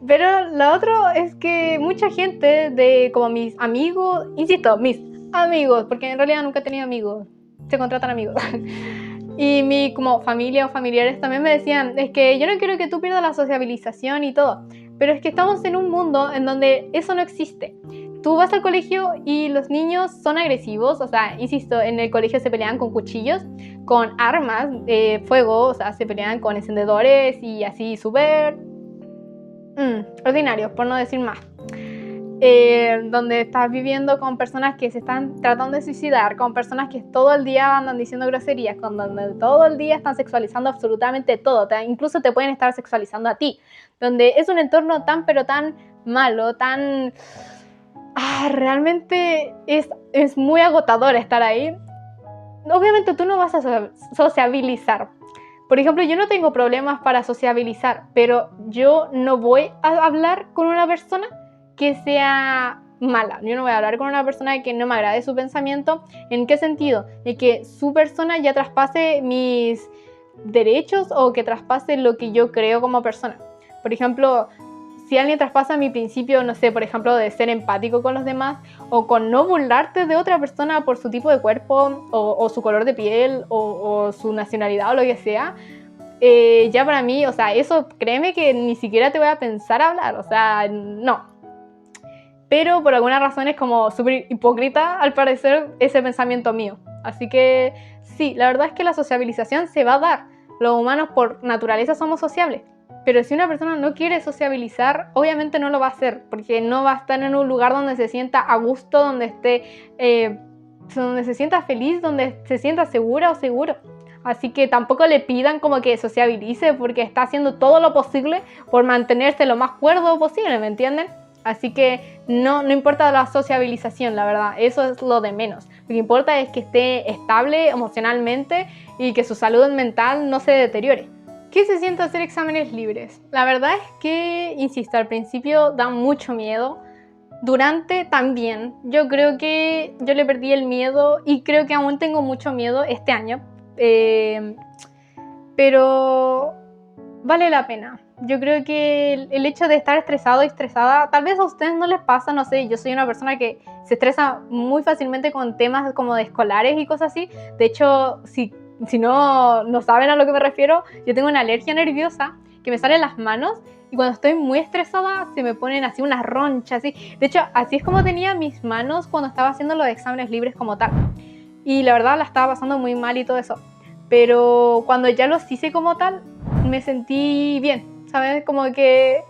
Pero lo otro es que mucha gente de como mis amigos, insisto, mis amigos, porque en realidad nunca he tenido amigos, se contratan amigos. Y mi como familia o familiares también me decían, es que yo no quiero que tú pierdas la sociabilización y todo, pero es que estamos en un mundo en donde eso no existe. Tú vas al colegio y los niños son agresivos, o sea, insisto, en el colegio se pelean con cuchillos, con armas de fuego, o sea, se pelean con encendedores y así súper ordinarios, por no decir más. Donde estás viviendo con personas que se están tratando de suicidar, con personas que todo el día andan diciendo groserías, con donde todo el día están sexualizando absolutamente todo, incluso te pueden estar sexualizando a ti, donde es un entorno tan pero tan malo, tan... realmente es muy agotador estar ahí. Obviamente tú no vas a sociabilizar. Por ejemplo, yo no tengo problemas para sociabilizar, pero yo no voy a hablar con una persona que sea mala. Yo no voy a hablar con una persona que no me agrade su pensamiento. ¿En qué sentido? En que su persona ya traspase mis derechos o que traspase lo que yo creo como persona. Por ejemplo, si alguien traspasa mi principio, no sé, por ejemplo, de ser empático con los demás o con no burlarte de otra persona por su tipo de cuerpo o su color de piel o su nacionalidad o lo que sea, ya para mí, o sea, eso créeme que ni siquiera te voy a pensar hablar, o sea, no. Pero por alguna razón es como súper hipócrita, al parecer, ese pensamiento mío. Así que sí, la verdad es que la sociabilización se va a dar. Los humanos por naturaleza somos sociables. Pero si una persona no quiere sociabilizar, obviamente no lo va a hacer, porque no va a estar en un lugar donde se sienta a gusto, donde se sienta feliz, donde se sienta segura o seguro. Así que tampoco le pidan como que sociabilice, porque está haciendo todo lo posible por mantenerse lo más cuerdo posible, ¿me entienden? Así que no importa la sociabilización, la verdad, eso es lo de menos. Lo que importa es que esté estable emocionalmente y que su salud mental no se deteriore. ¿Qué se siente hacer exámenes libres? La verdad es que, insisto, al principio da mucho miedo. Durante también. Yo creo que yo le perdí el miedo y creo que aún tengo mucho miedo este año. Pero vale la pena. Yo creo que el hecho de estar estresado y estresada, tal vez a ustedes no les pasa, no sé, yo soy una persona que se estresa muy fácilmente con temas como de escolares y cosas así. De hecho, si no saben a lo que me refiero, yo tengo una alergia nerviosa que me sale en las manos y cuando estoy muy estresada se me ponen así unas ronchas, así. De hecho, así es como tenía mis manos cuando estaba haciendo los exámenes libres como tal. Y la verdad la estaba pasando muy mal y todo eso. Pero cuando ya los hice como tal, me sentí bien, ¿sabes? Como que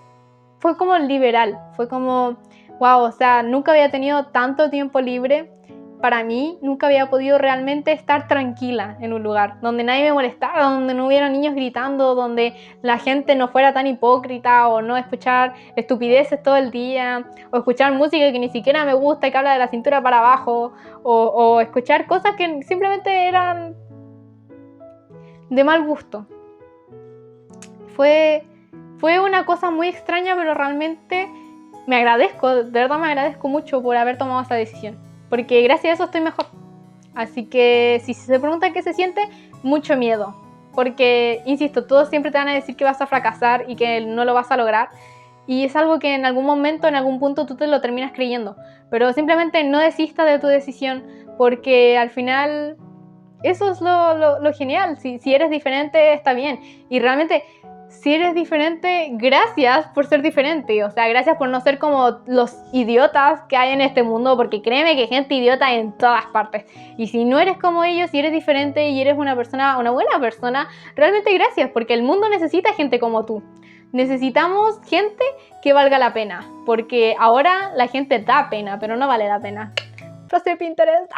fue como liberal, fue como, wow, o sea, nunca había tenido tanto tiempo libre para mí, nunca había podido realmente estar tranquila en un lugar donde nadie me molestara, donde no hubiera niños gritando, donde la gente no fuera tan hipócrita o no escuchar estupideces todo el día o escuchar música que ni siquiera me gusta y que habla de la cintura para abajo o escuchar cosas que simplemente eran de mal gusto. Fue una cosa muy extraña, pero realmente me agradezco, de verdad me agradezco mucho por haber tomado esta decisión, porque gracias a eso estoy mejor. Así que si se preguntan qué se siente, mucho miedo, porque, insisto, todos siempre te van a decir que vas a fracasar y que no lo vas a lograr, y es algo que en algún momento, en algún punto tú te lo terminas creyendo, pero simplemente no desistas de tu decisión, porque al final eso es lo genial. Si eres diferente, está bien, y realmente si eres diferente, gracias por ser diferente, o sea, gracias por no ser como los idiotas que hay en este mundo, porque créeme que hay gente idiota en todas partes, y si no eres como ellos, si eres diferente y eres una buena persona, realmente gracias, porque el mundo necesita gente como tú. Necesitamos gente que valga la pena, porque ahora la gente da pena, pero no vale la pena. Frase de Pinterest.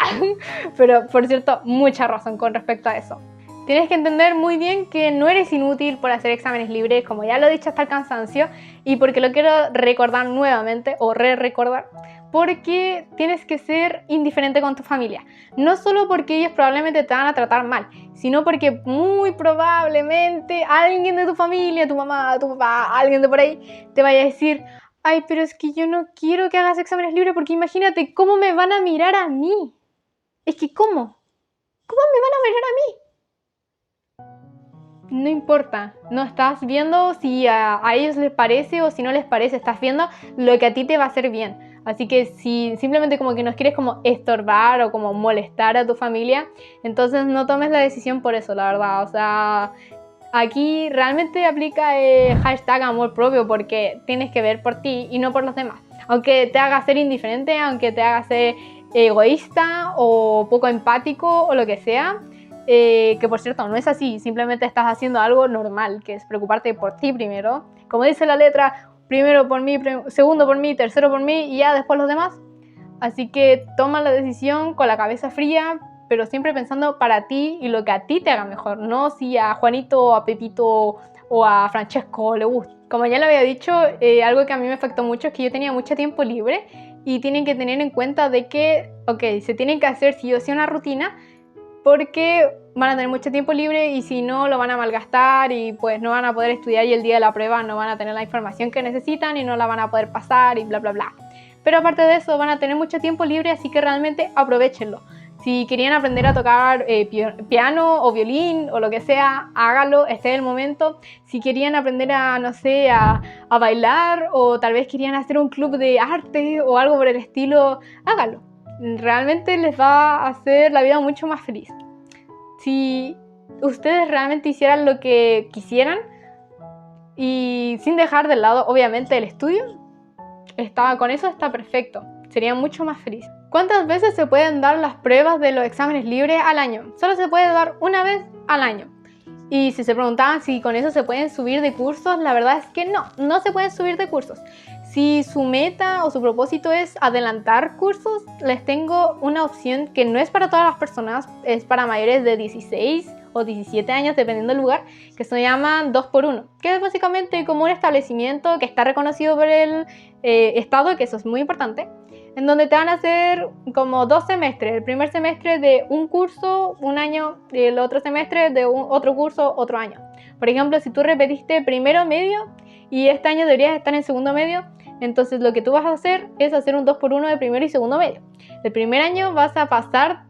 Pero, por cierto, mucha razón con respecto a eso. Tienes que entender muy bien que no eres inútil por hacer exámenes libres, como ya lo he dicho hasta el cansancio, y porque lo quiero recordar nuevamente, o recordar, porque tienes que ser indiferente con tu familia. No solo porque ellos probablemente te van a tratar mal, sino porque muy probablemente alguien de tu familia, tu mamá, tu papá, alguien de por ahí, te vaya a decir: ay, pero es que yo no quiero que hagas exámenes libres porque imagínate cómo me van a mirar a mí. Es que ¿cómo? ¿Cómo me van a mirar a mí? No importa, no estás viendo si a ellos les parece o si no les parece, estás viendo lo que a ti te va a hacer bien. Así que si simplemente como que no quieres como estorbar o como molestar a tu familia, entonces no tomes la decisión por eso, la verdad. O sea, Aquí realmente aplica el hashtag amor propio porque tienes que ver por ti y no por los demás. Aunque te haga ser indiferente, aunque te haga ser egoísta o poco empático o lo que sea, que por cierto no es así, simplemente estás haciendo algo normal, que es preocuparte por ti primero. Como dice la letra, primero por mí, segundo por mí, tercero por mí y ya después los demás. Así que toma la decisión con la cabeza fría, pero siempre pensando para ti y lo que a ti te haga mejor, no si a Juanito o a Pepito o a Francesco le gusta. Como ya lo había dicho, algo que a mí me afectó mucho es que yo tenía mucho tiempo libre y tienen que tener en cuenta de que, se tienen que hacer sí o sí una rutina porque van a tener mucho tiempo libre y si no lo van a malgastar y pues no van a poder estudiar y el día de la prueba no van a tener la información que necesitan y no la van a poder pasar y bla bla bla. Pero aparte de eso van a tener mucho tiempo libre, así que realmente aprovechenlo. Si querían aprender a tocar piano o violín o lo que sea, háganlo, este es el momento. Si querían aprender a, no sé, a bailar o tal vez querían hacer un club de arte o algo por el estilo, háganlo. Realmente les va a hacer la vida mucho más feliz. Si ustedes realmente hicieran lo que quisieran y sin dejar de lado, obviamente, el estudio, con eso está perfecto. Serían mucho más felices. ¿Cuántas veces se pueden dar las pruebas de los exámenes libres al año? Solo se puede dar una vez al año. Y si se preguntaban si con eso se pueden subir de cursos, la verdad es que no se pueden subir de cursos. Si su meta o su propósito es adelantar cursos, les tengo una opción que no es para todas las personas, es para mayores de 16 o 17 años, dependiendo del lugar, que se llaman 2x1, que es básicamente como un establecimiento que está reconocido por el Estado, que eso es muy importante, en donde te van a hacer como 2 semestres, el primer semestre de un curso, un año, y el otro semestre de otro curso, otro año. Por ejemplo, si tú repetiste primero medio y este año deberías estar en segundo medio, entonces lo que tú vas a hacer es hacer un 2x1 de primero y segundo medio. El primer año vas a pasar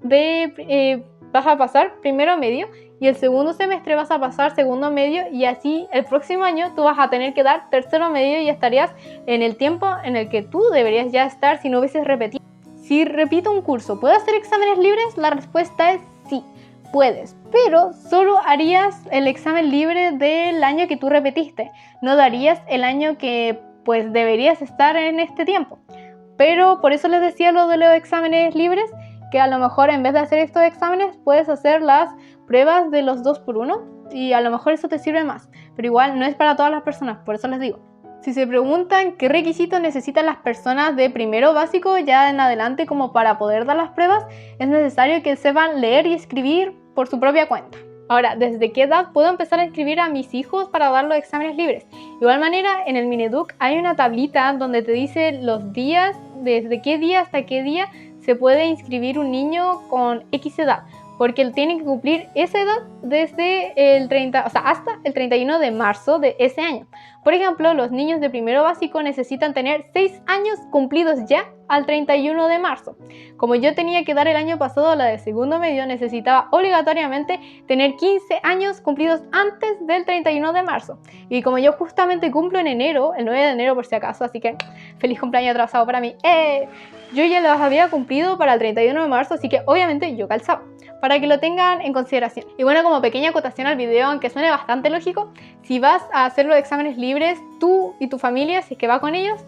primero medio y el segundo semestre vas a pasar segundo medio y así el próximo año tú vas a tener que dar tercero medio y estarías en el tiempo en el que tú deberías ya estar si no hubieses repetido. Si repito un curso, ¿puedo hacer exámenes libres? La respuesta es sí, puedes, pero solo harías el examen libre del año que tú repetiste, no darías el año que pues deberías estar en este tiempo. Pero por eso les decía lo de los exámenes libres, que a lo mejor en vez de hacer estos exámenes puedes hacer las pruebas de los 2x1 y a lo mejor eso te sirve más, pero igual no es para todas las personas, por eso les digo. Si se preguntan qué requisitos necesitan las personas de primero básico ya en adelante como para poder dar las pruebas, es necesario que sepan leer y escribir por su propia cuenta. Ahora, ¿desde qué edad puedo empezar a inscribir a mis hijos para dar los exámenes libres? De igual manera, en el Mineduc hay una tablita donde te dice los días, desde qué día hasta qué día se puede inscribir un niño con X edad, porque él tiene que cumplir esa edad desde hasta el 31 de marzo de ese año. Por ejemplo, los niños de primero básico necesitan tener 6 años cumplidos ya al 31 de marzo. Como yo tenía que dar el año pasado la de segundo medio, necesitaba obligatoriamente tener 15 años cumplidos antes del 31 de marzo. Y como yo justamente cumplo en enero, el 9 de enero por si acaso, así que feliz cumpleaños atrasado para mí. Yo ya los había cumplido para el 31 de marzo, así que obviamente yo calzaba, para que lo tengan en consideración. Y bueno, como pequeña acotación al video, aunque suene bastante lógico, si vas a hacer los exámenes libres, tú y tu familia, si es que va con ellos,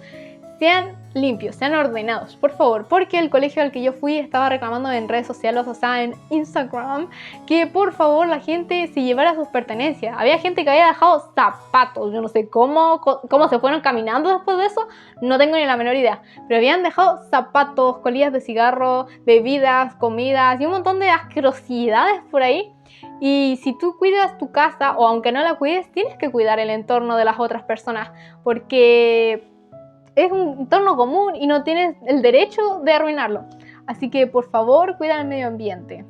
sean limpios, sean ordenados, por favor, porque el colegio al que yo fui estaba reclamando en redes sociales, o sea, en Instagram, que por favor la gente se llevara sus pertenencias. Había gente que había dejado zapatos, yo no sé cómo se fueron caminando después de eso, no tengo ni la menor idea, pero habían dejado zapatos, colillas de cigarro, bebidas, comidas y un montón de asquerosidades por ahí. Y si tú cuidas tu casa, o aunque no la cuides, tienes que cuidar el entorno de las otras personas, porque es un entorno común y no tienes el derecho de arruinarlo. Así que por favor, cuida el medio ambiente.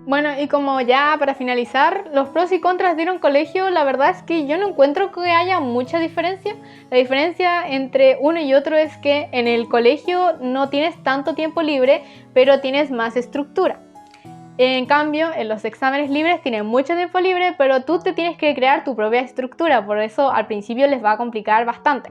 Bueno, y como ya para finalizar, los pros y contras de ir a un colegio, la verdad es que yo no encuentro que haya mucha diferencia. La diferencia entre uno y otro es que en el colegio no tienes tanto tiempo libre, pero tienes más estructura. En cambio, en los exámenes libres tienes mucho tiempo libre, pero tú te tienes que crear tu propia estructura, por eso al principio les va a complicar bastante.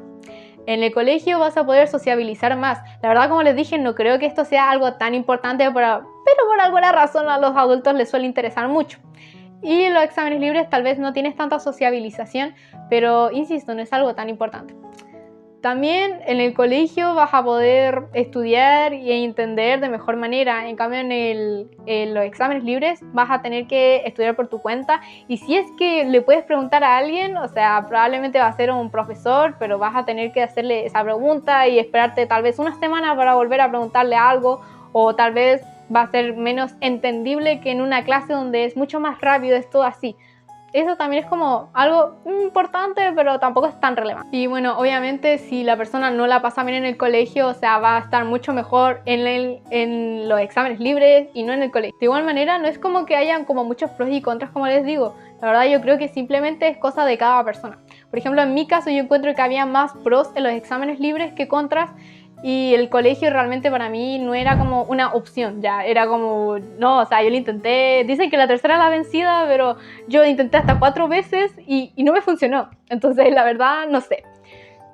En el colegio vas a poder sociabilizar más. La verdad, como les dije, no creo que esto sea algo tan importante, pero por alguna razón a los adultos les suele interesar mucho. Y los exámenes libres tal vez no tienes tanta sociabilización, pero insisto, no es algo tan importante. También en el colegio vas a poder estudiar y entender de mejor manera. En cambio, en los exámenes libres vas a tener que estudiar por tu cuenta. Y si es que le puedes preguntar a alguien, o sea, probablemente va a ser un profesor, pero vas a tener que hacerle esa pregunta y esperarte tal vez una semana para volver a preguntarle algo, o tal vez va a ser menos entendible que en una clase donde es mucho más rápido, es todo así. Eso también es como algo importante, pero tampoco es tan relevante. Y bueno, obviamente si la persona no la pasa bien en el colegio, o sea, va a estar mucho mejor en los exámenes libres y no en el colegio. De igual manera, no es como que hayan como muchos pros y contras, como les digo. La verdad, yo creo que simplemente es cosa de cada persona. Por ejemplo, en mi caso yo encuentro que había más pros en los exámenes libres que contras. Y el colegio realmente para mí no era como una opción, ya era como, no, o sea, yo lo intenté, dicen que la tercera es la vencida, pero yo intenté hasta 4 veces y no me funcionó. Entonces, la verdad, no sé.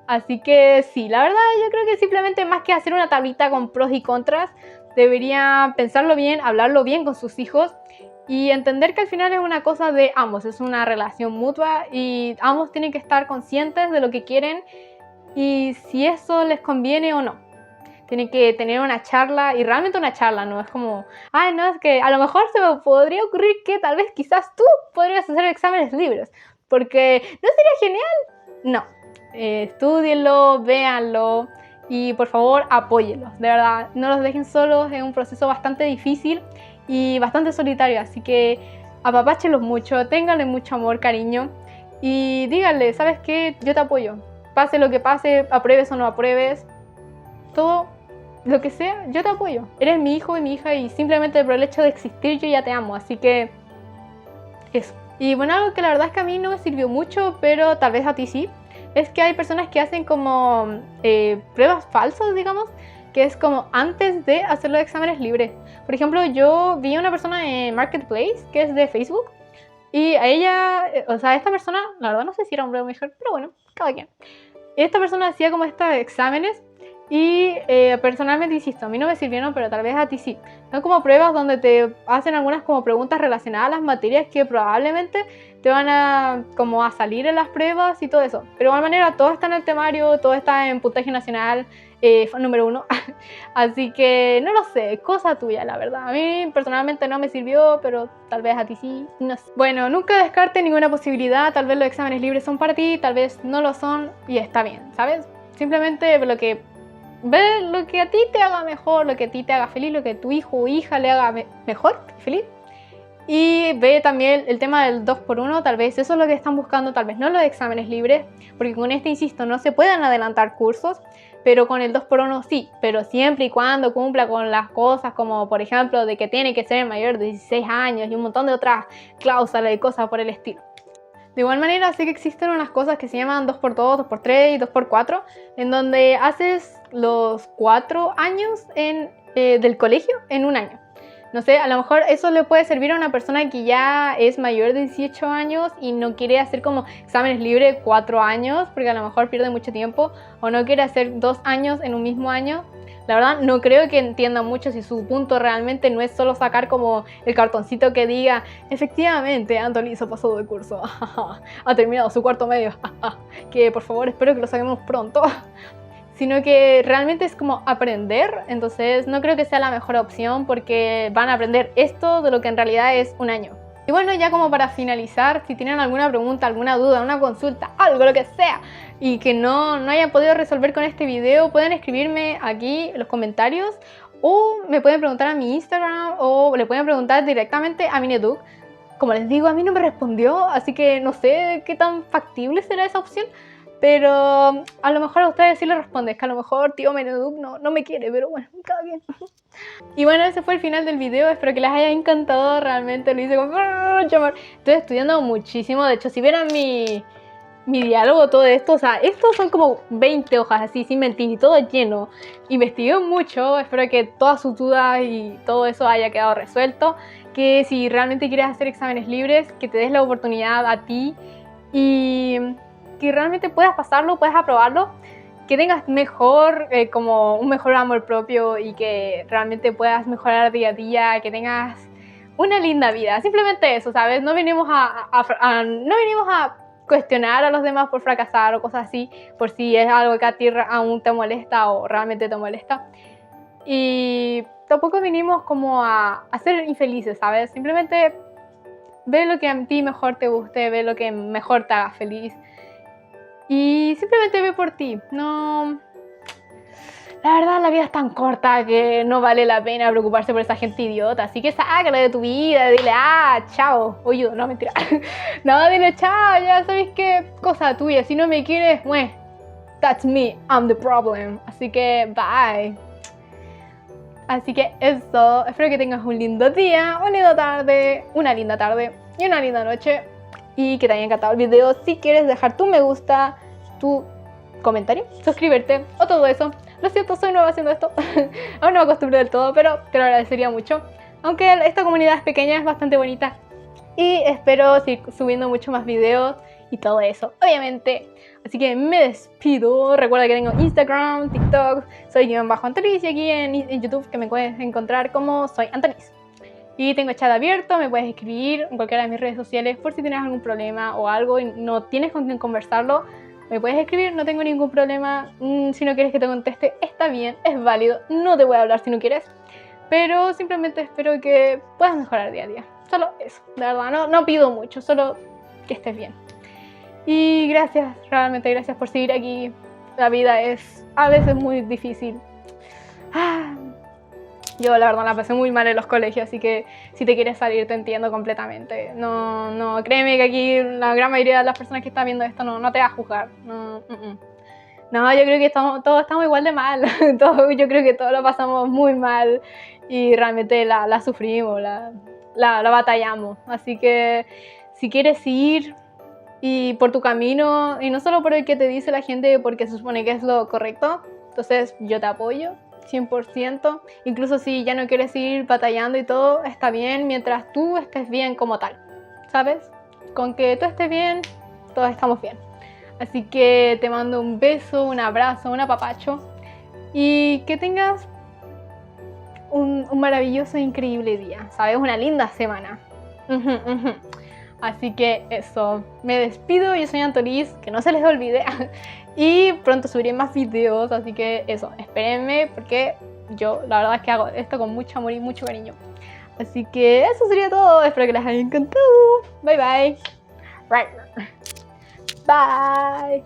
Así que sí, la verdad yo creo que simplemente más que hacer una tablita con pros y contras, debería pensarlo bien, hablarlo bien con sus hijos y entender que al final es una cosa de ambos, es una relación mutua y ambos tienen que estar conscientes de lo que quieren y si eso les conviene o no. Tienen que tener una charla, y realmente una charla, no es como, ay, no, es que a lo mejor se me podría ocurrir que tal vez quizás tú podrías hacer exámenes libres, porque ¿no sería genial? No, estúdienlo, véanlo y por favor apóyenlos, de verdad, no los dejen solos, es un proceso bastante difícil y bastante solitario, así que apapáchenlos mucho, ténganle mucho amor, cariño y díganle, ¿sabes qué? Yo te apoyo. Pase lo que pase, apruebes o no apruebes, todo lo que sea, yo te apoyo. Eres mi hijo y mi hija y simplemente por el hecho de existir yo ya te amo, así que eso. Y bueno, algo que la verdad es que a mí no me sirvió mucho, pero tal vez a ti sí, es que hay personas que hacen como pruebas falsas, digamos, que es como antes de hacer los exámenes libres. Por ejemplo, yo vi a una persona en Marketplace, que es de Facebook, y a ella, o sea, esta persona, la verdad no sé si era hombre o mujer, pero bueno, cada quien. Esta persona hacía como estos exámenes y personalmente, insisto, a mí no me sirvieron, pero tal vez a ti sí. Son como pruebas donde te hacen algunas como preguntas relacionadas a las materias que probablemente te van a como a salir en las pruebas y todo eso. Pero de igual manera, todo está en el temario, todo está en puntaje nacional, número 1. Así que no lo sé, cosa tuya, la verdad. A mí personalmente no me sirvió, pero tal vez a ti sí, no sé. Bueno, nunca descarte ninguna posibilidad, tal vez los exámenes libres son para ti, tal vez no lo son y está bien, ¿sabes? Simplemente ve lo que a ti te haga mejor, lo que a ti te haga feliz, lo que a tu hijo o hija le haga mejor, feliz. Y ve también el tema del 2x1, tal vez eso es lo que están buscando, tal vez no los exámenes libres, porque con este, insisto, no se pueden adelantar cursos, pero con el 2x1 sí, pero siempre y cuando cumpla con las cosas como por ejemplo de que tiene que ser mayor de 16 años y un montón de otras cláusulas y cosas por el estilo. De igual manera, sí que existen unas cosas que se llaman 2x2, 2x3 y 2x4, en donde haces los 4 años del colegio en un año. No sé, a lo mejor eso le puede servir a una persona que ya es mayor de 18 años y no quiere hacer como exámenes libres 4 años, porque a lo mejor pierde mucho tiempo, o no quiere hacer 2 años en un mismo año. La verdad no creo que entienda mucho si su punto realmente no es solo sacar como el cartoncito que diga efectivamente Anthony hizo pasado de curso, ha terminado su cuarto medio, que por favor espero que lo saquemos pronto, sino que realmente es como aprender. Entonces no creo que sea la mejor opción porque van a aprender esto de lo que en realidad es un año. Y bueno, ya como para finalizar, si tienen alguna pregunta, alguna duda, una consulta, algo, lo que sea, y que no hayan podido resolver con este video, pueden escribirme aquí en los comentarios o me pueden preguntar a mi Instagram o le pueden preguntar directamente a Mineduc. Como les digo, a mí no me respondió, así que no sé qué tan factible será esa opción, pero a lo mejor a ustedes sí les responde, es que a lo mejor tío Mineduc no me quiere, pero bueno, cada bien. Y bueno, ese fue el final del video, espero que les haya encantado, realmente lo hice con mucho amor. Estoy estudiando muchísimo, de hecho si vieran mi diálogo, todo esto, o sea, estos son como 20 hojas así, sin mentir, y todo lleno. Investigué mucho, espero que todas sus dudas y todo eso haya quedado resuelto, que si realmente quieres hacer exámenes libres, que te des la oportunidad a ti y que realmente puedas pasarlo, puedas aprobarlo, que tengas mejor, como un mejor amor propio y que realmente puedas mejorar día a día, que tengas una linda vida. Simplemente eso, ¿sabes? No venimos no venimos a cuestionar a los demás por fracasar o cosas así, por si es algo que a ti aún te molesta o realmente te molesta. Y tampoco vinimos como a ser infelices, ¿sabes? Simplemente ve lo que a ti mejor te guste, ve lo que mejor te haga feliz. Y simplemente ve por ti. No... La verdad, la vida es tan corta que no vale la pena preocuparse por esa gente idiota. Así que sácala de tu vida, dile, chao. Oye, no, mentira. No, dile, chao, ya sabes qué cosa tuya. Si no me quieres, that's me, I'm the problem. Así que, bye. Así que eso, espero que tengas un lindo día, una linda tarde y una linda noche. Y que te haya encantado el video. Si quieres dejar tu me gusta, tu comentario, suscribirte o todo eso. Lo siento, soy nueva haciendo esto. Aún no me acostumbro del todo, pero te lo agradecería mucho. Aunque esta comunidad es pequeña, es bastante bonita. Y espero seguir subiendo muchos más videos y todo eso, obviamente. Así que me despido. Recuerda que tengo Instagram, TikTok, soy _Antonis, y aquí en YouTube que me puedes encontrar como soy Antonis. Y tengo chat abierto, me puedes escribir en cualquiera de mis redes sociales por si tienes algún problema o algo y no tienes con quién conversarlo. Me puedes escribir, no tengo ningún problema. Si no quieres que te conteste, está bien, es válido. No te voy a hablar si no quieres. Pero simplemente espero que puedas mejorar día a día. Solo eso, de verdad, no pido mucho, solo que estés bien. Y gracias, realmente gracias por seguir aquí. La vida es a veces muy difícil. Yo la verdad la pasé muy mal en los colegios, así que si te quieres salir te entiendo completamente. No, créeme que aquí la gran mayoría de las personas que están viendo esto no te va a juzgar. No, yo creo que todos estamos igual de mal. Yo creo que todos lo pasamos muy mal y realmente la sufrimos, la batallamos. Así que si quieres ir y por tu camino, y no solo por el que te dice la gente porque se supone que es lo correcto, entonces yo te apoyo 100%. Incluso si ya no quieres ir batallando y todo, está bien mientras tú estés bien como tal, ¿sabes? Con que tú estés bien, todos estamos bien. Así que te mando un beso, un abrazo, un apapacho y que tengas un maravilloso e increíble día, ¿sabes? Una linda semana. Así que eso, me despido, yo soy Antonis, que no se les olvide. Y pronto subiré más videos, así que eso, espérenme porque yo la verdad es que hago esto con mucho amor y mucho cariño. Así que eso sería todo, espero que les haya encantado. Bye bye. Bye.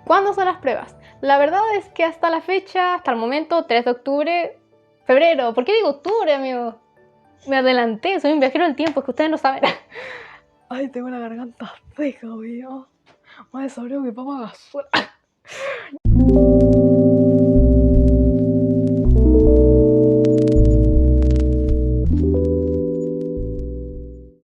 ¿Cuándo son las pruebas? La verdad es que hasta la fecha, hasta el momento, 3 de octubre, febrero. ¿Por qué digo octubre, amigo? Me adelanté, soy un viajero del tiempo, es que ustedes no saben. Ay, tengo la garganta seca, mío. Madre, sobre mi papá basura.